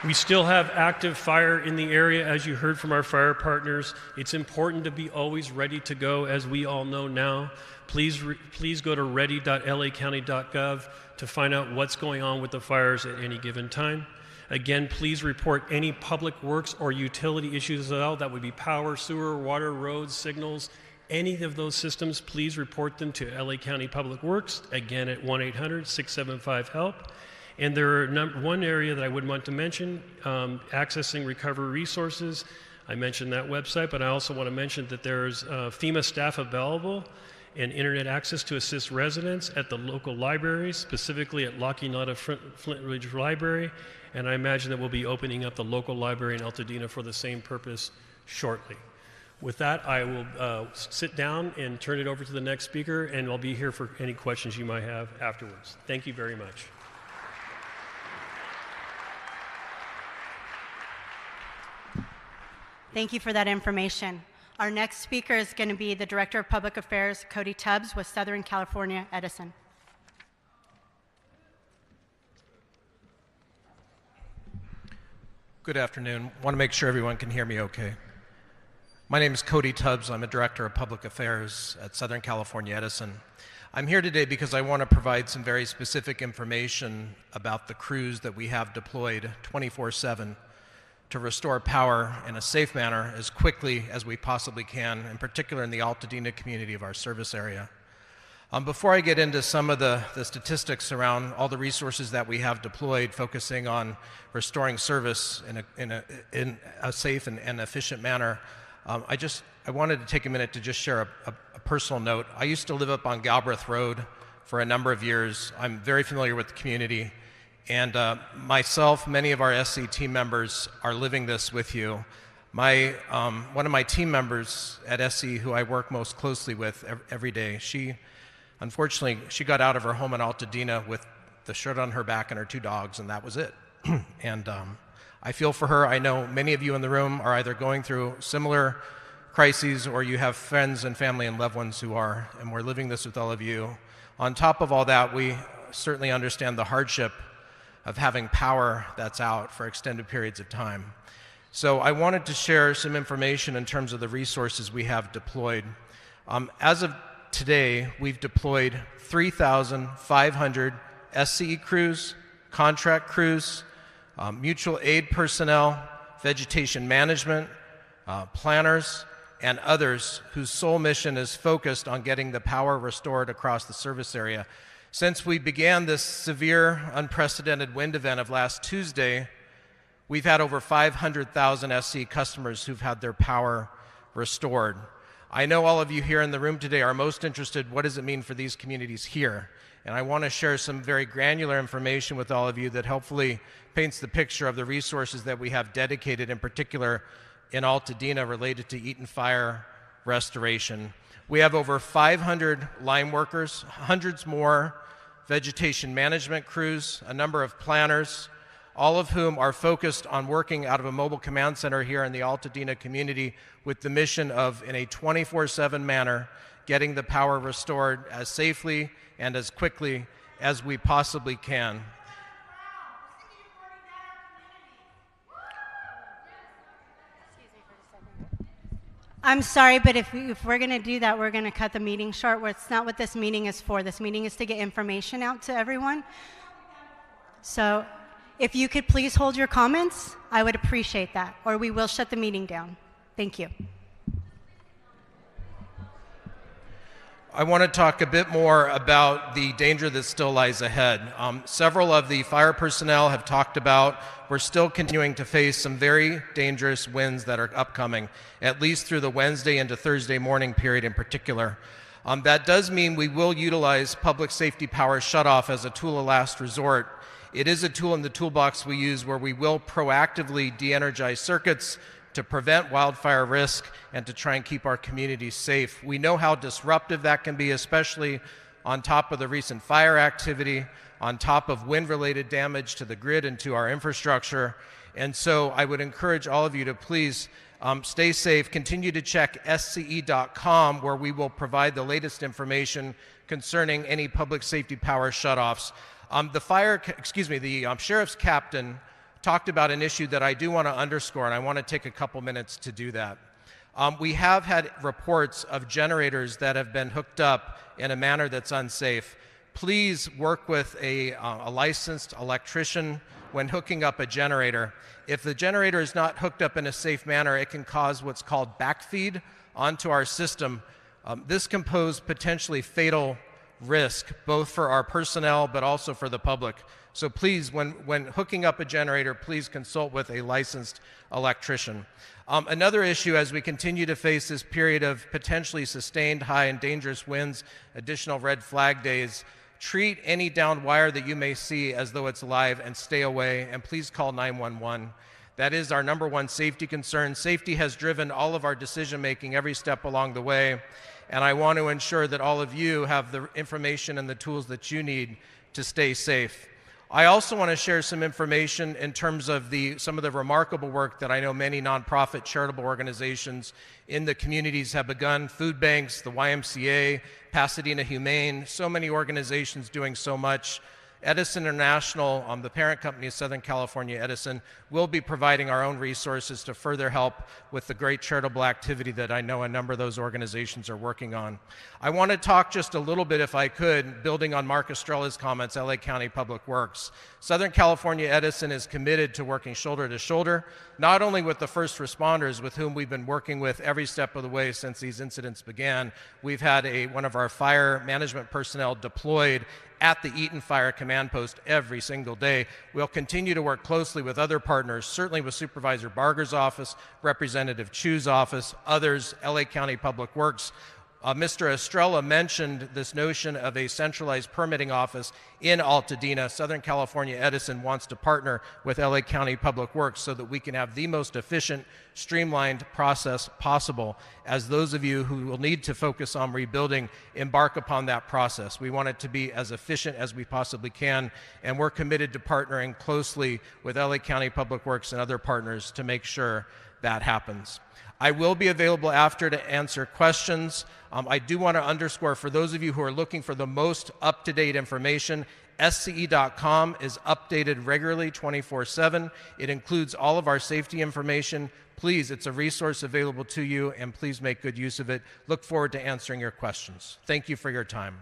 We still have active fire in the area, as you heard from our fire partners. It's important to be always ready to go, as we all know now. Please go to ready.lacounty.gov to find out what's going on with the fires at any given time. Again, please report any public works or utility issues at all. That would be power, sewer, water, roads, signals, any of those systems. Please report them to LA County Public Works, again at 1-800-675-HELP. And there are one area that I would want to mention, accessing recovery resources. I mentioned that website, but I also want to mention that there's FEMA staff available and internet access to assist residents at the local libraries, specifically at La Quinata Flint Ridge Library. And I imagine that we'll be opening up the local library in Altadena for the same purpose shortly. With that, I will sit down and turn it over to the next speaker, and I'll be here for any questions you might have afterwards. Thank you very much. Thank you for that information. Our next speaker is going to be the Director of Public Affairs, Cody Tubbs, with Southern California Edison. Good afternoon. Want to make sure everyone can hear me okay. My name is Cody Tubbs. I'm a Director of Public Affairs at Southern California Edison. I'm here today because I want to provide some very specific information about the crews that we have deployed 24/7 to restore power in a safe manner as quickly as we possibly can, in particular in the Altadena community of our service area. Before I get into some of the statistics around all the resources that we have deployed, focusing on restoring service in a safe and efficient manner, I wanted to take a minute to just share a personal note. I used to live up on Galbraith Road for a number of years. I'm very familiar with the community. And myself, many of our SC team members are living this with you. One of my team members at SC, who I work most closely with every day, unfortunately, she got out of her home in Altadena with the shirt on her back and her 2 dogs, and that was it. And I feel for her. I know many of you in the room are either going through similar crises or you have friends and family and loved ones who are, and we're living this with all of you. On top of all that, we certainly understand the hardship of having power that's out for extended periods of time. So I wanted to share some information in terms of the resources we have deployed. As of today, we've deployed 3,500 SCE crews, contract crews, mutual aid personnel, vegetation management, planners, and others whose sole mission is focused on getting the power restored across the service area. Since we began this severe, unprecedented wind event of last Tuesday, we've had over 500,000 SC customers who've had their power restored. I know all of you here in the room today are most interested, what does it mean for these communities here? And I want to share some very granular information with all of you that hopefully paints the picture of the resources that we have dedicated, in particular in Altadena, related to Eaton Fire restoration. We have over 500 line workers, hundreds more vegetation management crews, a number of planners, all of whom are focused on working out of a mobile command center here in the Altadena community with the mission of, in a 24/7 manner, getting the power restored as safely and as quickly as we possibly can. I'm sorry, but if we're going to do that, we're going to cut the meeting short. It's not what this meeting is for. This meeting is to get information out to everyone. So if you could please hold your comments, I would appreciate that, or we will shut the meeting down. Thank you. I want to talk a bit more about the danger that still lies ahead. Several of the fire personnel have talked about we're still continuing to face some very dangerous winds that are upcoming, at least through the Wednesday into Thursday morning period in particular. That does mean we will utilize public safety power shutoff as a tool of last resort. It is a tool in the toolbox we use where we will proactively de-energize circuits to prevent wildfire risk and to try and keep our communities safe. We know how disruptive that can be, especially on top of the recent fire activity, on top of wind-related damage to the grid and to our infrastructure. And so I would encourage all of you to please stay safe. Continue to check sce.com, where we will provide the latest information concerning any public safety power shutoffs. The sheriff's captain talked about an issue that I do want to underscore, and I want to take a couple minutes to do that. We have had reports of generators that have been hooked up in a manner that's unsafe. Please work with a licensed electrician when hooking up a generator. If the generator is not hooked up in a safe manner, it can cause what's called backfeed onto our system. This can pose potentially fatal risk, both for our personnel but also for the public. So please, when hooking up a generator, please consult with a licensed electrician. Another issue as we continue to face this period of potentially sustained high and dangerous winds, additional red flag days, treat any downed wire that you may see as though it's live and stay away, and please call 911. That is our number one safety concern. Safety has driven all of our decision making every step along the way, and I want to ensure that all of you have the information and the tools that you need to stay safe. I also want to share some information in terms of some of the remarkable work that I know many nonprofit charitable organizations in the communities have begun. Food banks, the YMCA, Pasadena Humane, so many organizations doing so much. Edison International, the parent company of Southern California Edison, will be providing our own resources to further help with the great charitable activity that I know a number of those organizations are working on. I want to talk just a little bit, if I could, building on Mark Estrella's comments, LA County Public Works. Southern California Edison is committed to working shoulder to shoulder, not only with the first responders with whom we've been working with every step of the way since these incidents began. We've had one of our fire management personnel deployed at the Eaton Fire command post every single day. We'll continue to work closely with other partners, certainly with Supervisor Barger's office, Representative Chu's office, others, LA County Public Works. Mr. Estrella mentioned this notion of a centralized permitting office in Altadena. Southern California Edison wants to partner with LA County Public Works so that we can have the most efficient, streamlined process possible as those of you who will need to focus on rebuilding embark upon that process. We want it to be as efficient as we possibly can, and we're committed to partnering closely with LA County Public Works and other partners to make sure that happens. I will be available after to answer questions. I do want to underscore, for those of you who are looking for the most up-to-date information, SCE.com is updated regularly 24/7. It includes all of our safety information. Please, it's a resource available to you, and please make good use of it. Look forward to answering your questions. Thank you for your time.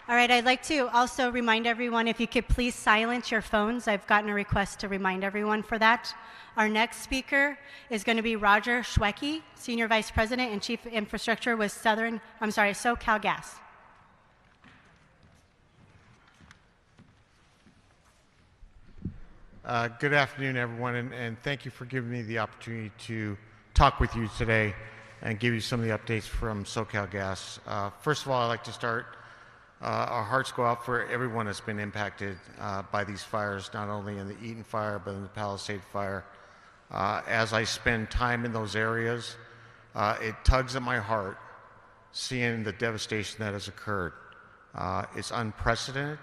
All right, I'd like to also remind everyone, if you could please silence your phones. I've gotten a request to remind everyone for that. Our next speaker is going to be Roger Schwecke, Senior Vice President and Chief of Infrastructure with SoCal Gas. Good afternoon, everyone, and thank you for giving me the opportunity to talk with you today and give you some of the updates from SoCal Gas. First of all, I'd like to start. Our hearts go out for everyone that's been impacted by these fires, not only in the Eaton Fire, but in the Palisade Fire. As I spend time in those areas, it tugs at my heart seeing the devastation that has occurred. It's unprecedented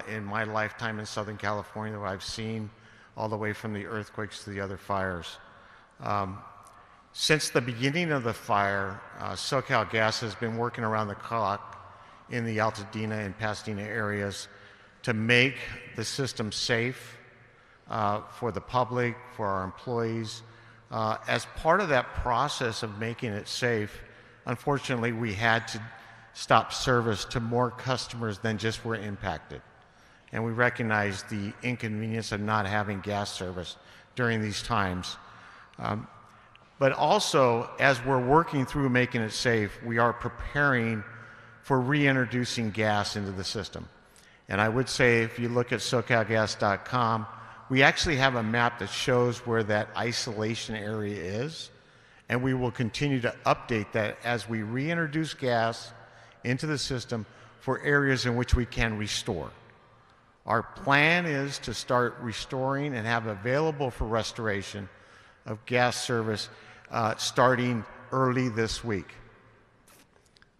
in my lifetime in Southern California, that I've seen all the way from the earthquakes to the other fires. Since the beginning of the fire, SoCalGas has been working around the clock in the Altadena and Pasadena areas to make the system safe for the public, for our employees. As part of that process of making it safe, unfortunately, we had to stop service to more customers than just were impacted. And we recognize the inconvenience of not having gas service during these times. But also, as we're working through making it safe, we are preparing for reintroducing gas into the system. And I would say, if you look at SoCalGas.com, we actually have a map that shows where that isolation area is, and we will continue to update that as we reintroduce gas into the system for areas in which we can restore. Our plan is to start restoring and have available for restoration of gas service starting early this week.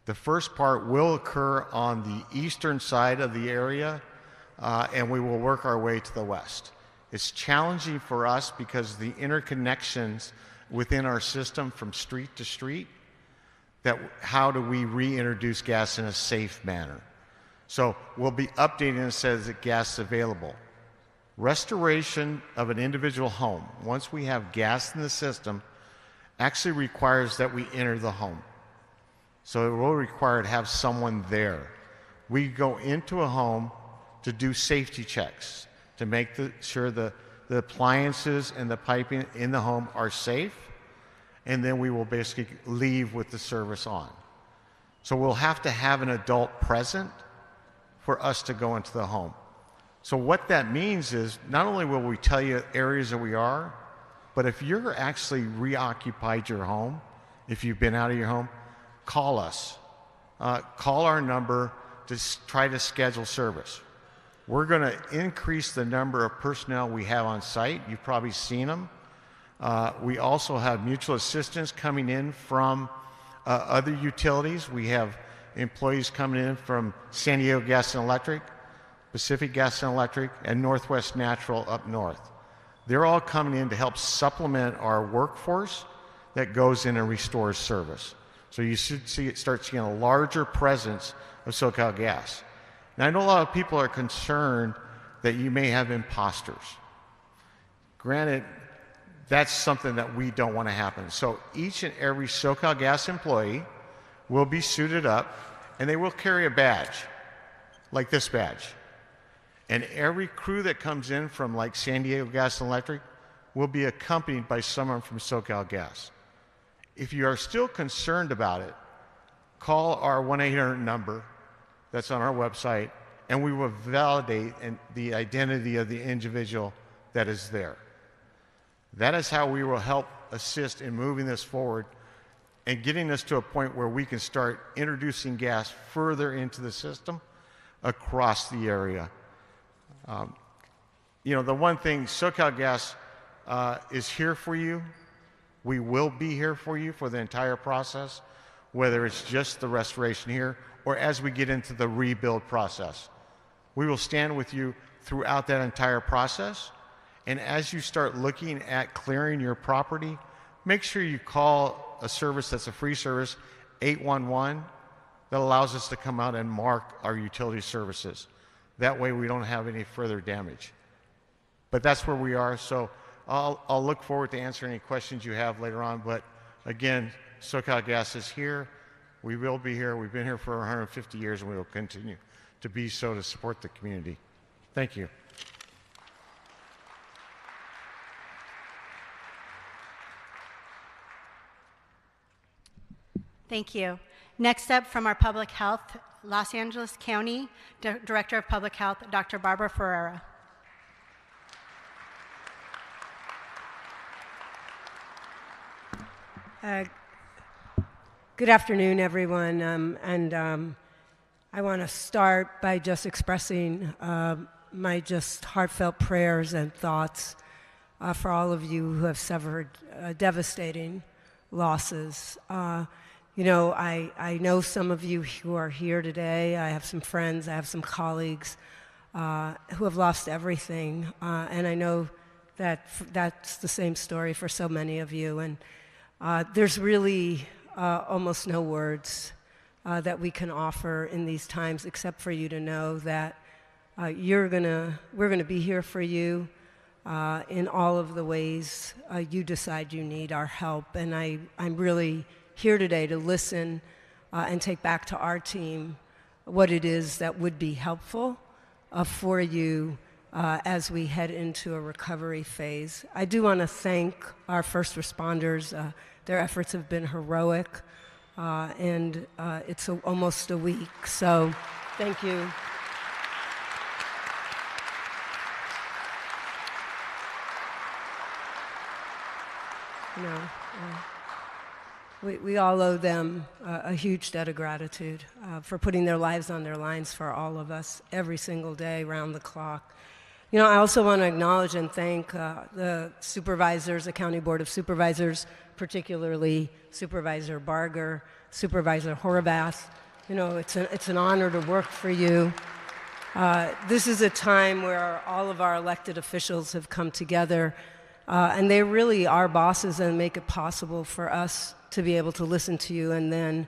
The first part will occur on the eastern side of the area, and we will work our way to the west. It's challenging for us because the interconnections within our system from street to street, that how do we reintroduce gas in a safe manner? So we'll be updating it says that gas is available. Restoration of an individual home, once we have gas in the system, actually requires that we enter the home. So it will require to have someone there. We go into a home to do safety checks, to make sure the appliances and the piping in the home are safe, and then we will basically leave with the service on. So we'll have to have an adult present for us to go into the home. So what that means is, not only will we tell you areas that we are, but if you're actually reoccupied your home, if you've been out of your home, call us. Call our number to try to schedule service. We're going to increase the number of personnel we have on site. You've probably seen them. We also have mutual assistance coming in from other utilities. We have employees coming in from San Diego Gas and Electric, Pacific Gas and Electric, and Northwest Natural up north. They're all coming in to help supplement our workforce that goes in and restores service. So you should start seeing a larger presence of SoCalGas. Now, I know a lot of people are concerned that you may have imposters. Granted, that's something that we don't want to happen. So each and every SoCalGas employee will be suited up, and they will carry a badge, like this badge. And every crew that comes in from like San Diego Gas and Electric will be accompanied by someone from SoCalGas. If you are still concerned about it, call our 1-800 number that's on our website, and we will validate the identity of the individual that is there. That is how we will help assist in moving this forward and getting us to a point where we can start introducing gas further into the system across the area. You know, the one thing, SoCalGas is here for you. We will be here for you for the entire process, whether it's just the restoration here or as we get into the rebuild process. We will stand with you throughout that entire process. And as you start looking at clearing your property, make sure you call a service that's a free service, 811, that allows us to come out and mark our utility services. That way we don't have any further damage. But that's where we are, so I'll look forward to answering any questions you have later on. But again, SoCalGas is here. We will be here. We've been here for 150 years, and we will continue to be so to support the community. Thank you. Thank you. Next up from our Public Health, Los Angeles County Director of Public Health, Dr. Barbara Ferreira. Good afternoon, everyone. I want to start by just expressing my just heartfelt prayers and thoughts for all of you who have suffered devastating losses. You know, I know some of you who are here today. I have some friends, I have some colleagues who have lost everything, and I know that that's the same story for so many of you. And there's really almost no words that we can offer in these times except for you to know that we're gonna be here for you in all of the ways you decide you need our help. And I'm really here today to listen and take back to our team what it is that would be helpful for you as we head into a recovery phase. I do want to thank our first responders. Their efforts have been heroic, and it's almost a week, so thank you. You know, we all owe them a huge debt of gratitude for putting their lives on their lines for all of us every single day, round the clock. You know, I also want to acknowledge and thank the supervisors, the County Board of Supervisors, particularly Supervisor Barger, Supervisor Horvath. You know, it's an honor to work for you. This is a time where all of our elected officials have come together, and they really are bosses and make it possible for us to be able to listen to you, and then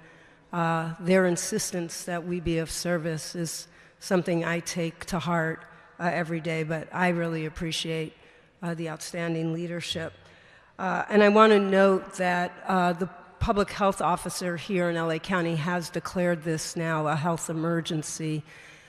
their insistence that we be of service is something I take to heart every day, but I really appreciate the outstanding leadership. And I want to note that the public health officer here in LA County has declared this now a health emergency,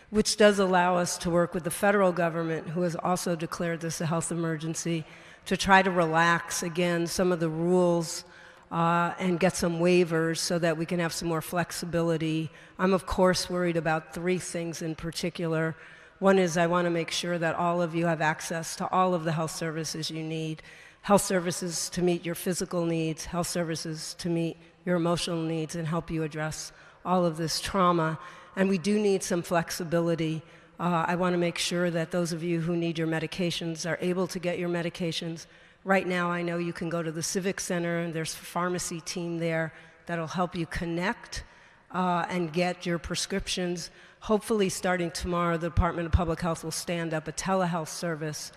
which does allow us to work with the federal government, who has also declared this a health emergency, to try to relax, again, some of the rules and get some waivers so that we can have some more flexibility. I'm, of course, worried about three things in particular. One is I want to make sure that all of you have access to all of the health services you need. Health services to meet your physical needs, health services to meet your emotional needs and help you address all of this trauma. And we do need some flexibility. I want to make sure that those of you who need your medications are able to get your medications. Right now, I know you can go to the Civic Center, and there's a pharmacy team there that'll help you connect and get your prescriptions. Hopefully, starting tomorrow, the Department of Public Health will stand up a telehealth service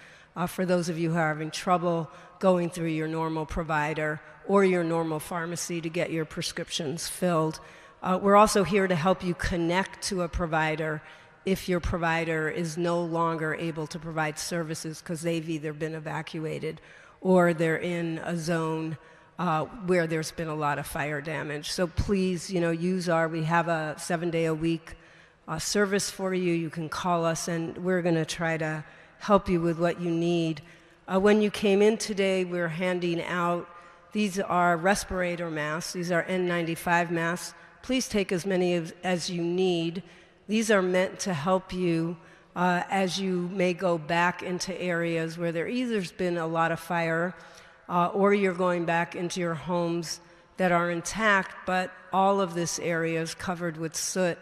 for those of you who are having trouble going through your normal provider or your normal pharmacy to get your prescriptions filled. We're also here to help you connect to a provider if your provider is no longer able to provide services because they've either been evacuated or they're in a zone where there's been a lot of fire damage. So please, you know, we have a 7-day-a-week service for you. You can call us, and we're going to try to help you with what you need. When you came in today, we're handing out, these are respirator masks. These are N95 masks. Please take as many as you need. These are meant to help you as you may go back into areas where there either's been a lot of fire or you're going back into your homes that are intact, but all of this area is covered with soot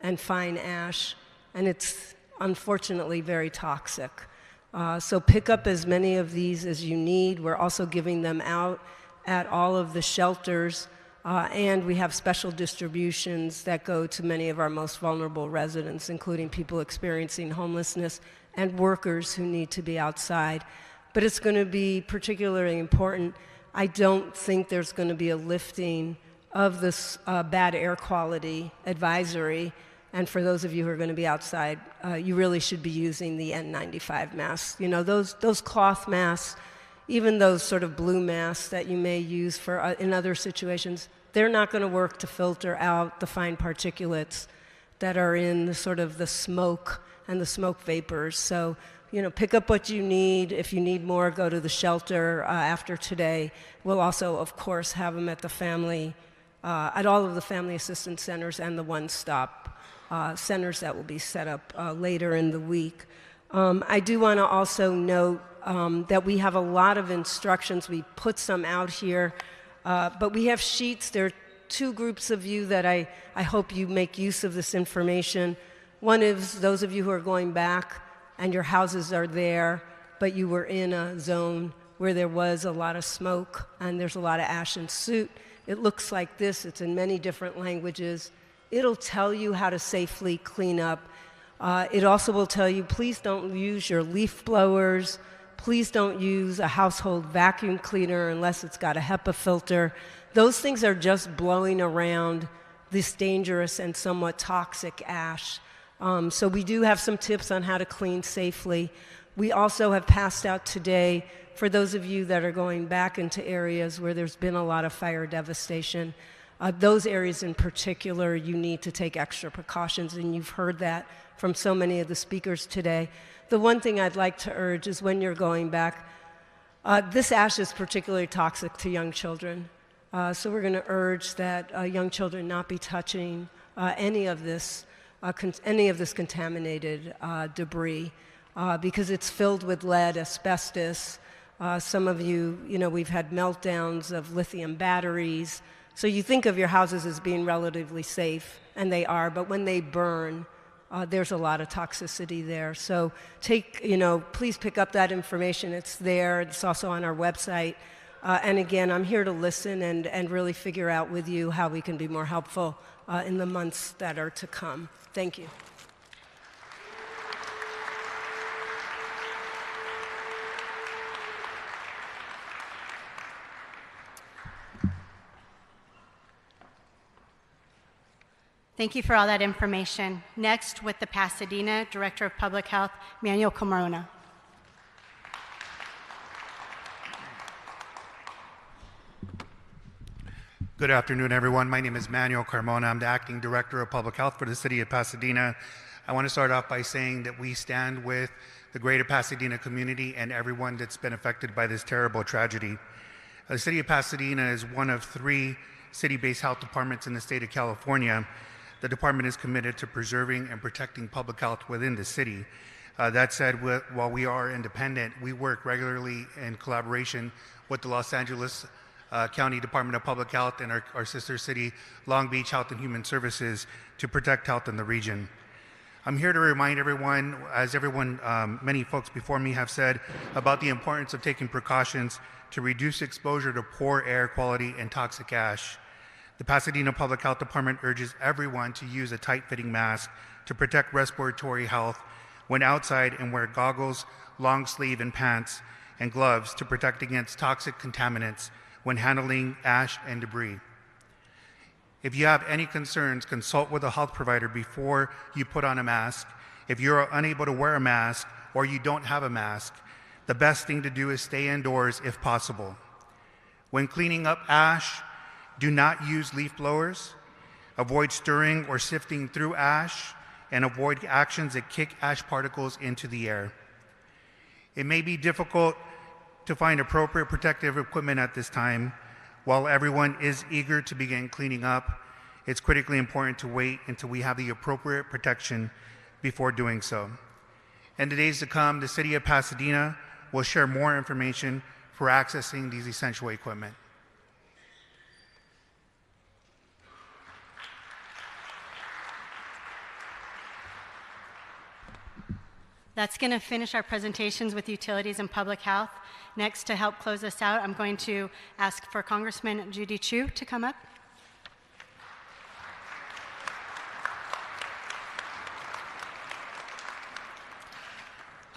and fine ash, and it's unfortunately very toxic. So pick up as many of these as you need. We're also giving them out at all of the shelters, and we have special distributions that go to many of our most vulnerable residents, including people experiencing homelessness and workers who need to be outside. But it's going to be particularly important. I don't think there's going to be a lifting of this bad air quality advisory. And for those of you who are going to be outside, you really should be using the N95 masks. You know, those cloth masks, even those sort of blue masks that you may use for in other situations, they're not going to work to filter out the fine particulates that are in the sort of the smoke and the smoke vapors. So, you know, pick up what you need. If you need more, go to the shelter after today. We'll also, of course, have them at at all of the family assistance centers and the one-stop centers that will be set up later in the week. I do want to also note that we have a lot of instructions. We put some out here, but we have sheets. There are two groups of you that I hope you make use of this information. One is those of you who are going back and your houses are there, but you were in a zone where there was a lot of smoke and there's a lot of ash and soot. It looks like this. It's in many different languages. It'll tell you how to safely clean up. It also will tell you, please don't use your leaf blowers. Please don't use a household vacuum cleaner unless it's got a HEPA filter. Those things are just blowing around this dangerous and somewhat toxic ash. So we do have some tips on how to clean safely. We also have passed out today, for those of you that are going back into areas where there's been a lot of fire devastation, those areas in particular, you need to take extra precautions, and you've heard that from so many of the speakers today. The one thing I'd like to urge is when you're going back, this ash is particularly toxic to young children. So we're going to urge that young children not be touching any of this contaminated debris because it's filled with lead, asbestos. Some of you, we've had meltdowns of lithium batteries. So you think of your houses as being relatively safe, and they are, but when they burn, there's a lot of toxicity there. So please pick up that information. It's there. It's also on our website. And again, I'm here to listen and really figure out with you how we can be more helpful in the months that are to come. Thank you. Thank you for all that information. Next, with the Pasadena Director of Public Health, Manuel Carmona. Good afternoon, everyone. My name is Manuel Carmona. I'm the Acting Director of Public Health for the City of Pasadena. I want to start off by saying that we stand with the greater Pasadena community and everyone that's been affected by this terrible tragedy. The City of Pasadena is one of 3 city-based health departments in the state of California. The department is committed to preserving and protecting public health within the city. That said, while we are independent, we work regularly in collaboration with the Los Angeles County Department of Public Health and our sister city, Long Beach Health and Human Services, to protect health in the region. I'm here to remind everyone, as many folks before me have said, about the importance of taking precautions to reduce exposure to poor air quality and toxic ash. The Pasadena Public Health Department urges everyone to use a tight-fitting mask to protect respiratory health when outside, and wear goggles, long sleeve and pants, and gloves to protect against toxic contaminants when handling ash and debris. If you have any concerns, consult with a health provider before you put on a mask. If you're unable to wear a mask or you don't have a mask, the best thing to do is stay indoors if possible. When cleaning up ash, do not use leaf blowers. Avoid stirring or sifting through ash, and avoid actions that kick ash particles into the air. It may be difficult to find appropriate protective equipment at this time. While everyone is eager to begin cleaning up, it's critically important to wait until we have the appropriate protection before doing so. In the days to come, the City of Pasadena will share more information for accessing these essential equipment. That's going to finish our presentations with utilities and public health. Next, to help close us out, I'm going to ask for Congressman Judy Chu to come up.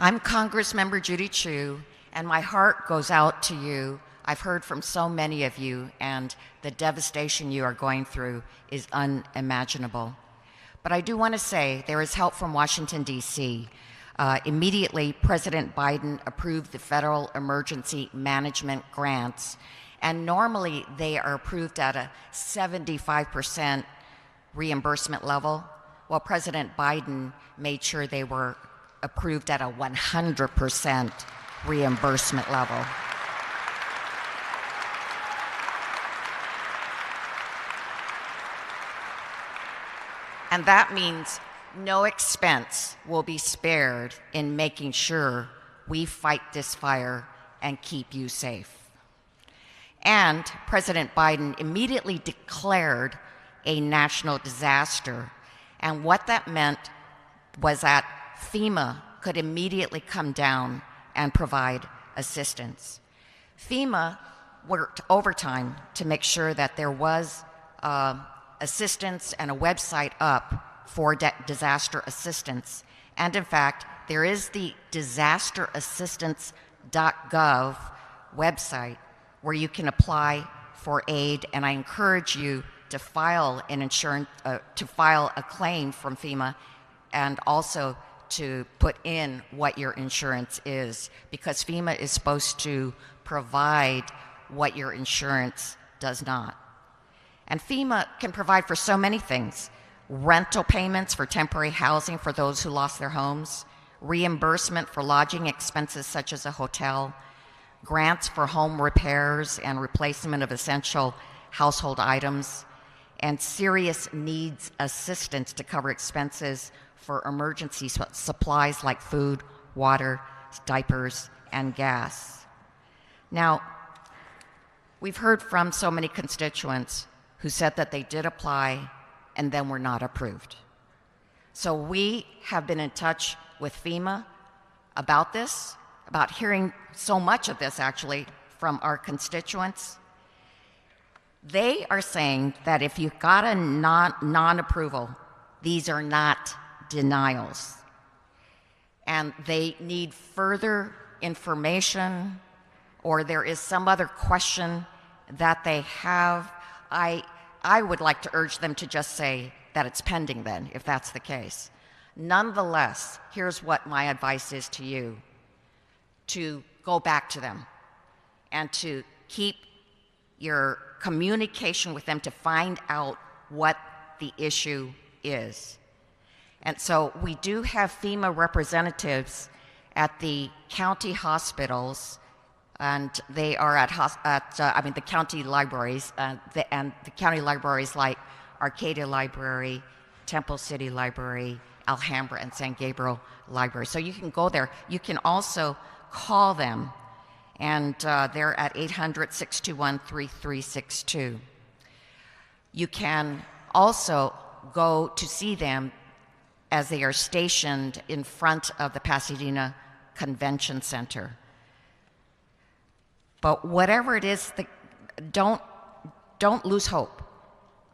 I'm Congressmember Judy Chu, and my heart goes out to you. I've heard from so many of you, and the devastation you are going through is unimaginable. But I do want to say there is help from Washington, D.C. Immediately, President Biden approved the federal emergency management grants, and normally they are approved at a 75% reimbursement level. Well, President Biden made sure they were approved at a 100% reimbursement level. And that means no expense will be spared in making sure we fight this fire and keep you safe. And President Biden immediately declared a national disaster. And what that meant was that FEMA could immediately come down and provide assistance. FEMA worked overtime to make sure that there was assistance and a website up for disaster assistance. And in fact, there is the disasterassistance.gov website where you can apply for aid, and I encourage you to file a claim from FEMA, and also to put in what your insurance is, because FEMA is supposed to provide what your insurance does not. And FEMA can provide for so many things: rental payments for temporary housing for those who lost their homes, reimbursement for lodging expenses such as a hotel, grants for home repairs and replacement of essential household items, and serious needs assistance to cover expenses for emergency supplies like food, water, diapers, and gas. Now, we've heard from so many constituents who said that they did apply and then were not approved. So we have been in touch with FEMA about this, about hearing so much of this actually from our constituents. They are saying that if you got a non-approval, these are not denials. And they need further information, or there is some other question that they have. I would like to urge them to just say that it's pending then, if that's the case. Nonetheless, here's what my advice is to you: to go back to them and to keep your communication with them to find out what the issue is. And so we do have FEMA representatives at the county hospitals, and they are at the county libraries, and the county libraries like Arcadia Library, Temple City Library, Alhambra, and San Gabriel Library. So you can go there. You can also call them, and they're at 800-621-3362. You can also go to see them as they are stationed in front of the Pasadena Convention Center. But whatever it is, don't lose hope.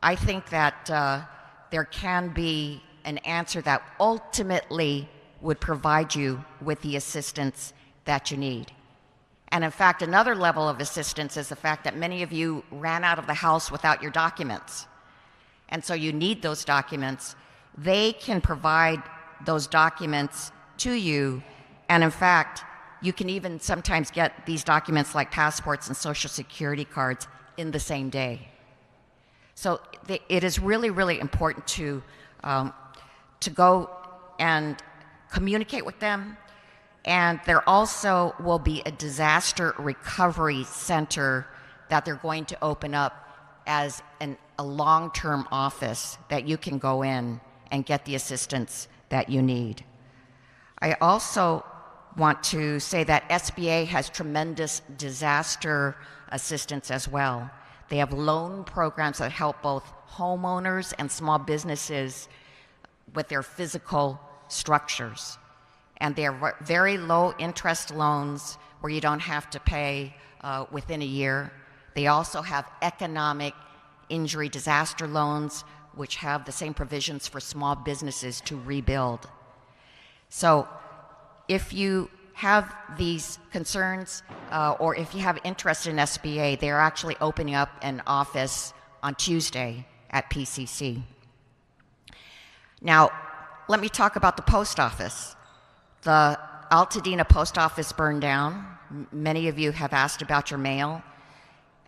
I think that there can be an answer that ultimately would provide you with the assistance that you need. And in fact, another level of assistance is the fact that many of you ran out of the house without your documents. And so you need those documents. They can provide those documents to you. And in fact, you can even sometimes get these documents like passports and social security cards in the same day. So it is really, really important to go and communicate with them. And there also will be a disaster recovery center that they're going to open up as a long-term office that you can go in and get the assistance that you need. I also want to say that SBA has tremendous disaster assistance as well. They have loan programs that help both homeowners and small businesses with their physical structures. And they're very low interest loans where you don't have to pay within a year. They also have economic injury disaster loans, which have the same provisions for small businesses to rebuild. So if you have these concerns, or if you have interest in SBA, they're actually opening up an office on Tuesday at PCC. Now, let me talk about the post office. The Altadena post office burned down. Many of you have asked about your mail.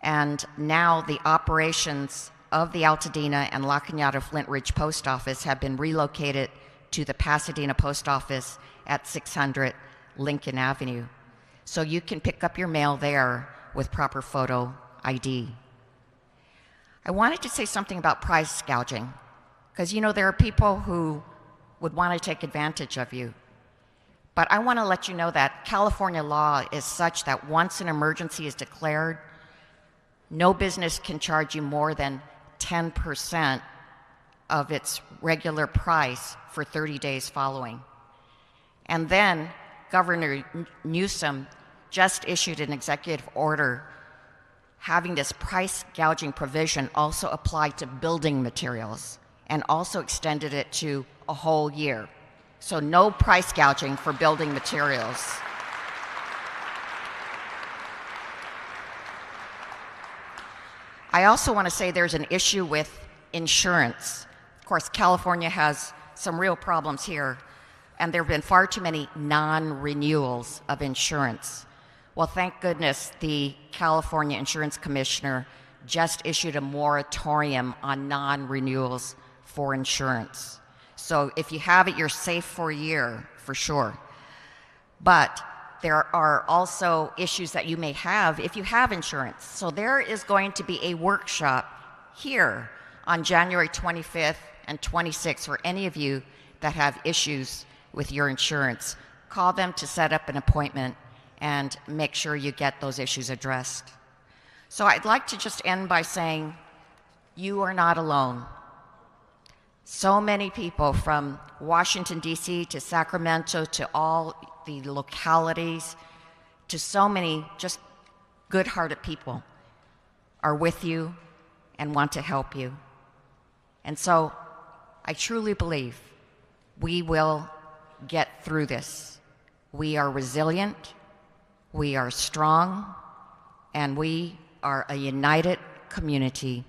And now the operations of the Altadena and La Cañada Flint Ridge post office have been relocated to the Pasadena post office at 600 Lincoln Avenue. So you can pick up your mail there with proper photo ID. I wanted to say something about price gouging, because you know there are people who would want to take advantage of you. But I want to let you know that California law is such that once an emergency is declared, no business can charge you more than 10% of its regular price for 30 days following. And then Governor Newsom just issued an executive order having this price gouging provision also apply to building materials and also extended it to a whole year. So no price gouging for building materials. I also want to say there's an issue with insurance. Of course, California has some real problems here, and there have been far too many non-renewals of insurance. Well, thank goodness the California Insurance Commissioner just issued a moratorium on non-renewals for insurance. So if you have it, you're safe for a year, for sure. But there are also issues that you may have if you have insurance. So there is going to be a workshop here on January 25th and 26th for any of you that have issues with your insurance. Call them to set up an appointment and make sure you get those issues addressed. So I'd like to just end by saying, you are not alone. So many people from Washington, D.C. to Sacramento to all the localities to so many just good-hearted people are with you and want to help you. And so I truly believe we will get through this. We are resilient, we are strong, and we are a united community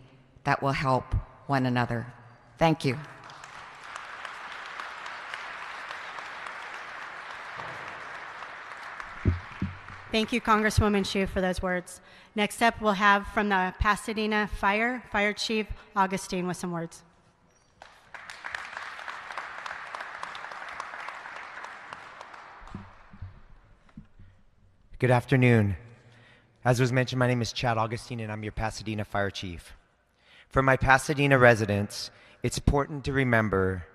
that will help one another. Thank you. Thank you, Congresswoman Hsu, for those words. Next up, we'll have from the Pasadena Fire, Fire Chief Augustine with some words. Good afternoon. As was mentioned, my name is Chad Augustine, and I'm your Pasadena Fire Chief. For my Pasadena residents, it's important to remember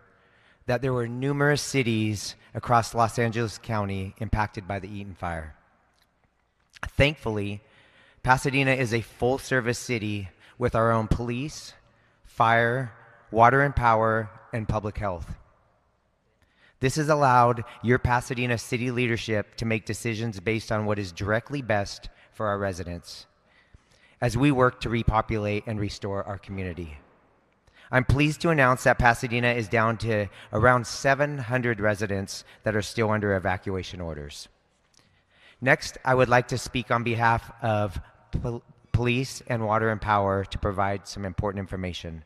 that there were numerous cities across Los Angeles County impacted by the Eaton Fire. Thankfully, Pasadena is a full-service city with our own police, fire, water and power, and public health. This has allowed your Pasadena city leadership to make decisions based on what is directly best for our residents as we work to repopulate and restore our community. I'm pleased to announce that Pasadena is down to around 700 residents that are still under evacuation orders. Next, I would like to speak on behalf of police and water and power to provide some important information.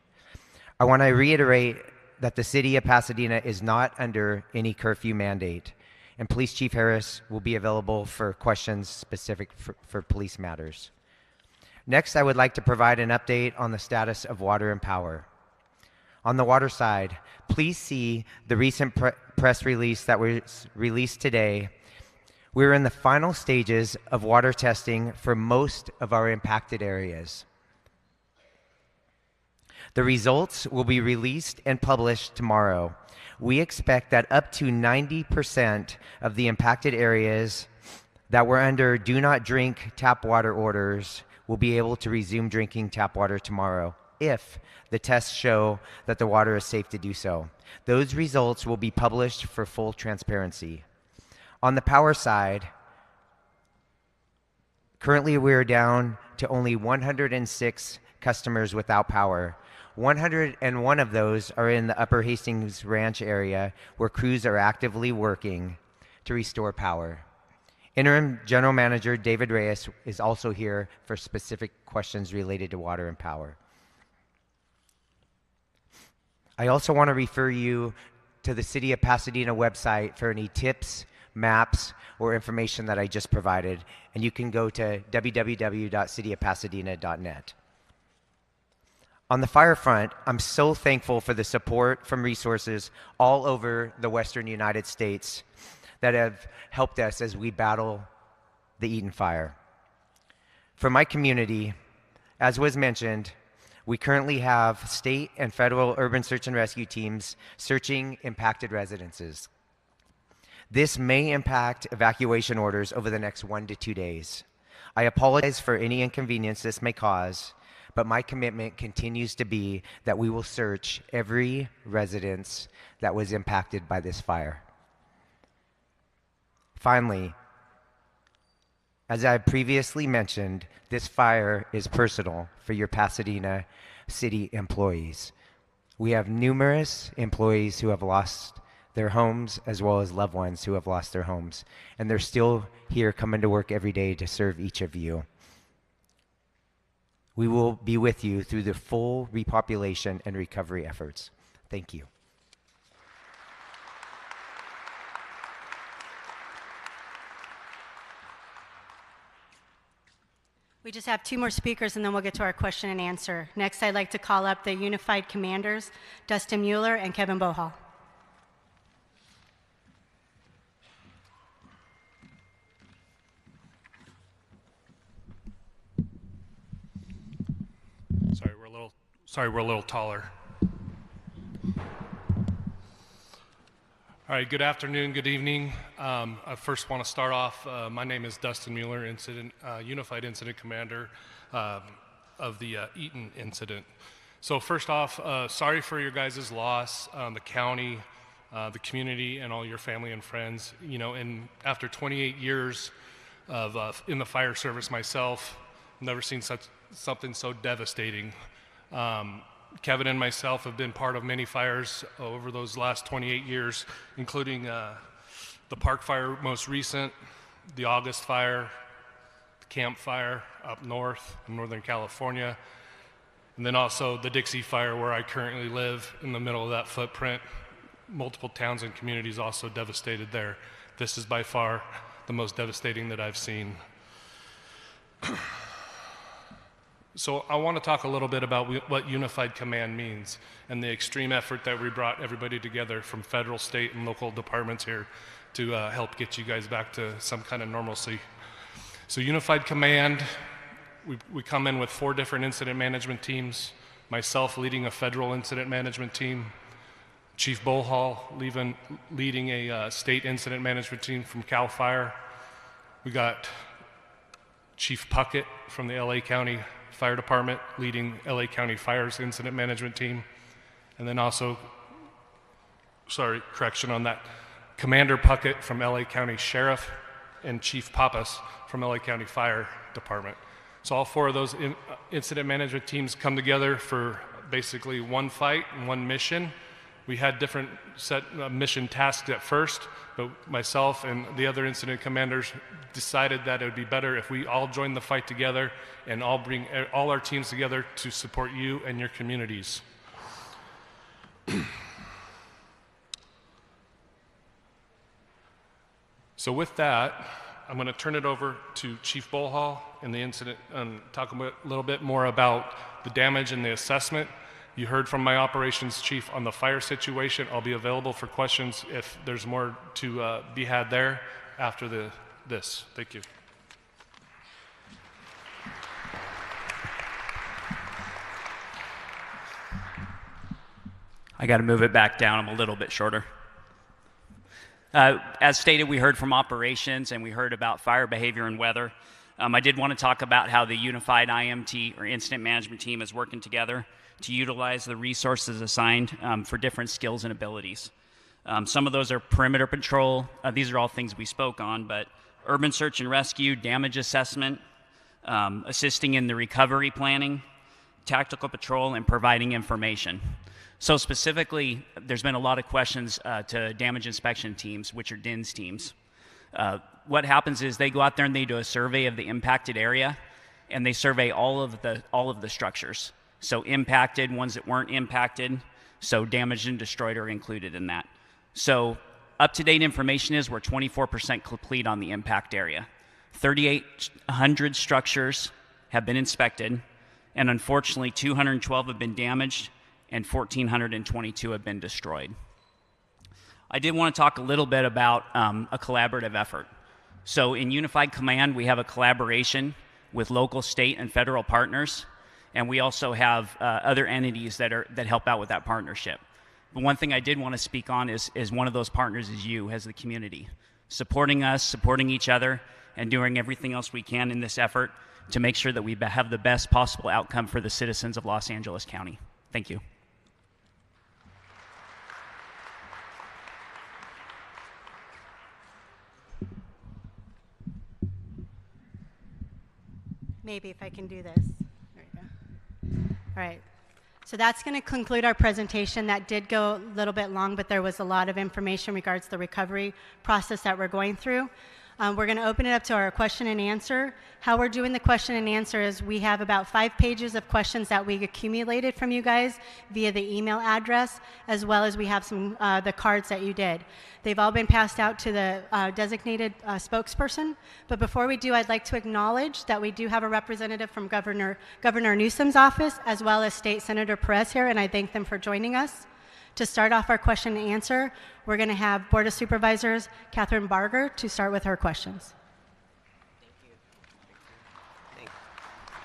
I want to reiterate that the city of Pasadena is not under any curfew mandate, and Police Chief Harris will be available for questions specific for police matters. Next, I would like to provide an update on the status of water and power. On the water side, please see the recent press release that was released today. We're in the final stages of water testing for most of our impacted areas. The results will be released and published tomorrow. We expect that up to 90% of the impacted areas that were under do not drink tap water orders will be able to resume drinking tap water tomorrow if the tests show that the water is safe to do so. Those results will be published for full transparency. On the power side, currently we're down to only 106 customers without power. 101 of those are in the Upper Hastings Ranch area where crews are actively working to restore power. Interim General Manager David Reyes is also here for specific questions related to water and power. I also want to refer you to the City of Pasadena website for any tips, maps, or information that I just provided, and you can go to www.cityofpasadena.net. On the fire front, I'm so thankful for the support from resources all over the Western United States that have helped us as we battle the Eaton Fire. For my community, as was mentioned, we currently have state and federal urban search and rescue teams searching impacted residences. This may impact evacuation orders over the next 1 to 2 days. I apologize for any inconvenience this may cause, but my commitment continues to be that we will search every residence that was impacted by this fire. Finally, As I previously mentioned, this fire is personal for your Pasadena City employees. We have numerous employees who have lost their homes as well as loved ones who have lost their homes, and they're still here coming to work every day to serve each of you. We will be with you through the full repopulation and recovery efforts. Thank you. We just have 2 more speakers, and then we'll get to our question and answer. Next, I'd like to call up the Unified Commanders, Dustin Mueller and Kevin Bohal. Sorry, we're a little taller. All right, good afternoon, good evening. I first want to start off, my name is Dustin Mueller, Unified Incident Commander of the Eaton incident. So first off, sorry for your guys' loss, the county, the community, and all your family and friends. You know, and after 28 years of in the fire service myself, never seen something so devastating. Kevin and myself have been part of many fires over those last 28 years, including the Park Fire most recent, the August Fire, the Camp Fire up north in Northern California, and then also the Dixie Fire where I currently live in the middle of that footprint. Multiple towns and communities also devastated there. This is by far the most devastating that I've seen. So I want to talk a little bit about what Unified Command means and the extreme effort that we brought everybody together from federal, state, and local departments here to help get you guys back to some kind of normalcy. So Unified Command, we come in with 4 different incident management teams, myself leading a federal incident management team, Chief Bohal leading a state incident management team from CAL FIRE. We got Chief Puckett from the LA County Fire Department leading LA County Fire's incident management team. And then also, sorry, correction on that, Commander Puckett from LA County Sheriff and Chief Pappas from LA County Fire Department. So all 4 of those incident management teams come together for basically one fight and one mission. We had different set mission tasks at first, but myself and the other incident commanders decided that it would be better if we all joined the fight together and all bring all our teams together to support you and your communities. So with that, I'm going to turn it over to Chief Bohal in the incident and talk a little bit more about the damage and the assessment. You heard from my operations chief on the fire situation. I'll be available for questions if there's more to be had there after this. Thank you. I got to move it back down. I'm a little bit shorter. As stated, we heard from operations and we heard about fire behavior and weather. I did want to talk about how the Unified IMT or Incident Management Team is working together to utilize the resources assigned for different skills and abilities. Some of those are perimeter patrol. These are all things we spoke on, but urban search and rescue, damage assessment, assisting in the recovery planning, tactical patrol, and providing information. So specifically, there's been a lot of questions to damage inspection teams, which are DINS teams. What happens is they go out there and they do a survey of the impacted area, and they survey all of the structures. So impacted, ones that weren't impacted, so damaged and destroyed are included in that. So up-to-date information is we're 24% complete on the impact area. 3,800 structures have been inspected, and unfortunately 212 have been damaged and 1,422 have been destroyed. I did want to talk a little bit about a collaborative effort. So in Unified Command, we have a collaboration with local, state, and federal partners. And we also have other entities that help out with that partnership. But one thing I did want to speak on is one of those partners is you as the community, supporting us, supporting each other, and doing everything else we can in this effort to make sure that we have the best possible outcome for the citizens of Los Angeles County. Thank you. Maybe if I can do this. There we go. All right. So that's going to conclude our presentation. That did go a little bit long, but there was a lot of information regards the recovery process that we're going through. We're going to open it up to our question and answer. How we're doing the question and answer is we have about 5 pages of questions that we accumulated from you guys via the email address, as well as we have some the cards that you did. They've all been passed out to the designated spokesperson. But before we do, I'd like to acknowledge that we do have a representative from Governor Newsom's office, as well as State Senator Perez here, and I thank them for joining us. To start off our question and answer, we're going to have Board of Supervisors Catherine Barger to start with her questions.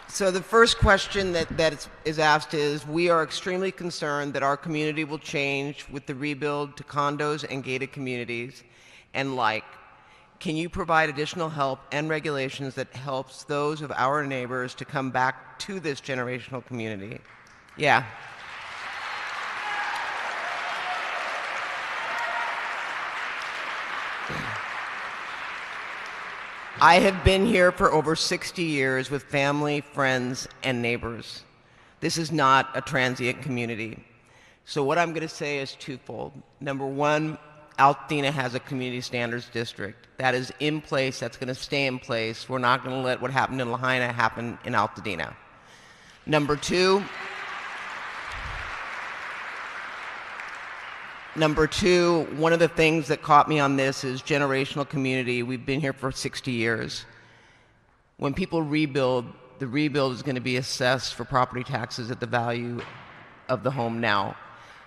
So the first question that is asked is, we are extremely concerned that our community will change with the rebuild to condos and gated communities and like. Can you provide additional help and regulations that helps those of our neighbors to come back to this generational community? Yeah. I have been here for over 60 years with family, friends, and neighbors. This is not a transient community. So what I'm going to say is twofold. Number one, Altadena has a community standards district. That is in place, that's going to stay in place. We're not going to let what happened in Lahaina happen in Altadena. Number two, one of the things that caught me on this is generational community. We've been here for 60 years. When people rebuild, the rebuild is going to be assessed for property taxes at the value of the home now.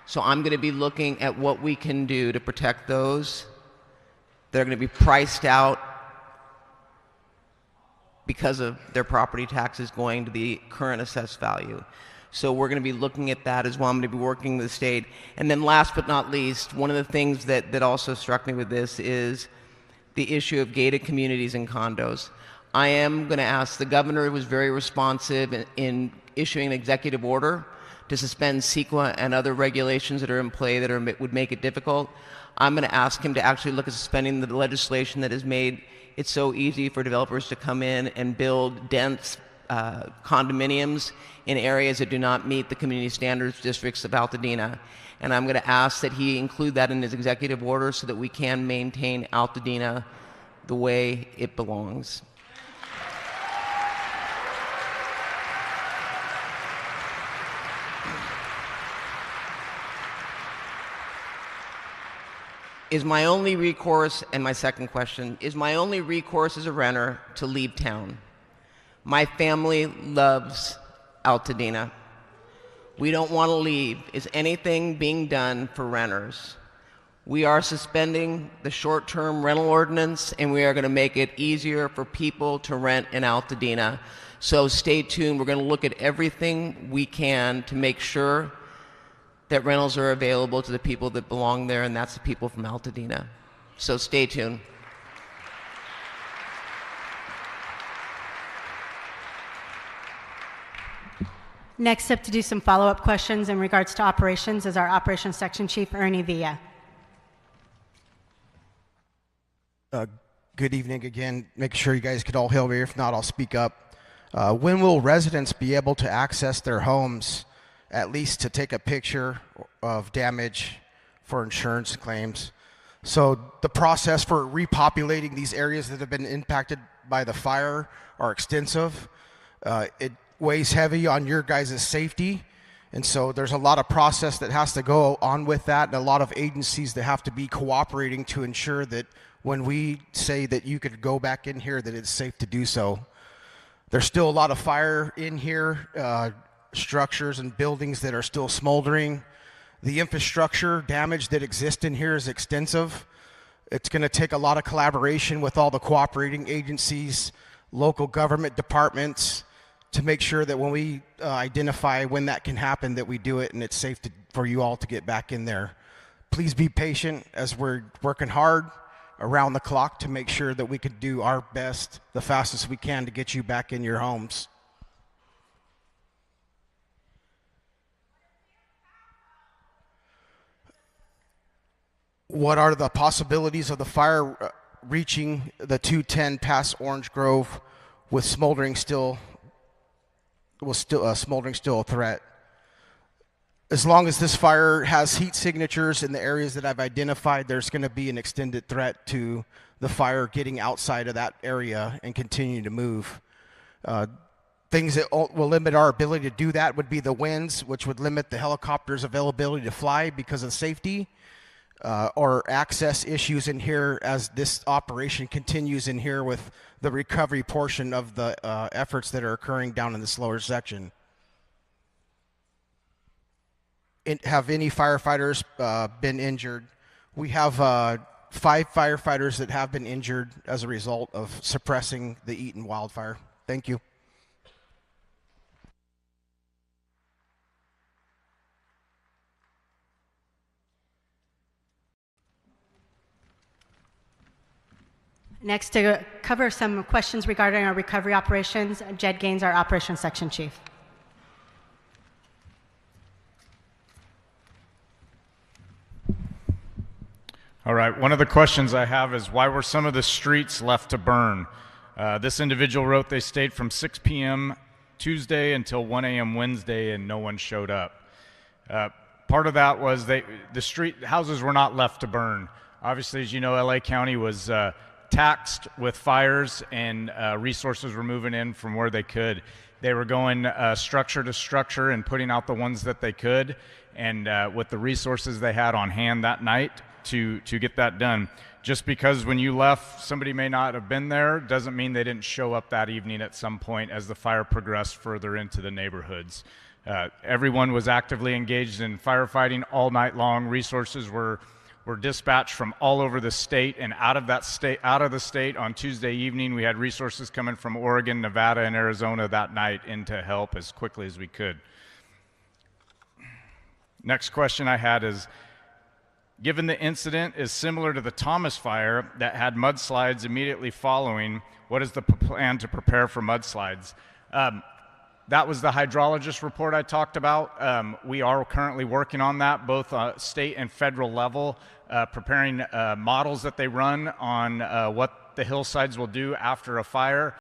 So I'm going to be looking at what we can do to protect those that are going to be priced out because of their property taxes going to the current assessed value. So we're going to be looking at that as well. I'm going to be working with the state. And then last but not least, one of the things that also struck me with this is the issue of gated communities and condos. I am going to ask, the governor was very responsive in issuing an executive order to suspend CEQA and other regulations that are in play that would make it difficult. I'm going to ask him to actually look at suspending the legislation that has made it so easy for developers to come in and build dense condominiums in areas that do not meet the community standards districts of Altadena. And I'm going to ask that he include that in his executive order so that we can maintain Altadena the way it belongs. Is my only recourse, and my second question, is my only recourse as a renter to leave town? My family loves Altadena. We don't want to leave. Is anything being done for renters? We are suspending the short-term rental ordinance, and we are going to make it easier for people to rent in Altadena. So stay tuned. We're going to look at everything we can to make sure that rentals are available to the people that belong there, and that's the people from Altadena. So stay tuned. Next up to do some follow-up questions in regards to operations is our Operations Section Chief, Ernie Villa. Good evening again. Make sure you guys could all hear me. If not, I'll speak up. When will residents be able to access their homes, at least to take a picture of damage for insurance claims? So the process for repopulating these areas that have been impacted by the fire are extensive. It weighs heavy on your guys' safety, and so there's a lot of process that has to go on with that, and a lot of agencies that have to be cooperating to ensure that when we say that you could go back in here, that it's safe to do so. There's still a lot of fire in here, structures and buildings that are still smoldering. The infrastructure damage that exists in here is extensive. It's going to take a lot of collaboration with all the cooperating agencies, local government departments, to make sure that when we identify when that can happen, that we do it and it's safe for you all to get back in there. Please be patient as we're working hard around the clock to make sure that we can do our best, the fastest we can, to get you back in your homes. What are the possibilities of the fire reaching the 210 past Orange Grove with smoldering still was still smoldering, still a threat. As long as this fire has heat signatures in the areas that I've identified, there's going to be an extended threat to the fire getting outside of that area and continuing to move. Things that will limit our ability to do that would be the winds, which would limit the helicopter's availability to fly because of safety, or access issues in here as this operation continues in here with the recovery portion of the efforts that are occurring down in this lower section. Have any firefighters been injured? We have 5 firefighters that have been injured as a result of suppressing the Eaton wildfire. Thank you. Next, to cover some questions regarding our recovery operations, Jed Gaines, our Operations Section Chief. All right, one of the questions I have is why were some of the streets left to burn? This individual wrote they stayed from 6 p.m. Tuesday until 1 a.m. Wednesday and no one showed up. Part of that was the street houses were not left to burn. Obviously, as you know, LA County was taxed with fires and resources were moving in from where they could. They were going structure to structure and putting out the ones that they could, and with the resources they had on hand that night to get that done. Just because when you left somebody may not have been there doesn't mean they didn't show up that evening at some point as the fire progressed further into the neighborhoods. Everyone was actively engaged in firefighting all night long. Resources were dispatched from all over the state and out of the state on Tuesday evening. We had resources coming from Oregon, Nevada, and Arizona that night in to help as quickly as we could. Next question I had is, given the incident is similar to the Thomas fire that had mudslides immediately following, what is the plan to prepare for mudslides? That was the hydrologist report I talked about. We are currently working on that, both state and federal level, preparing models that they run on what the hillsides will do after a fire.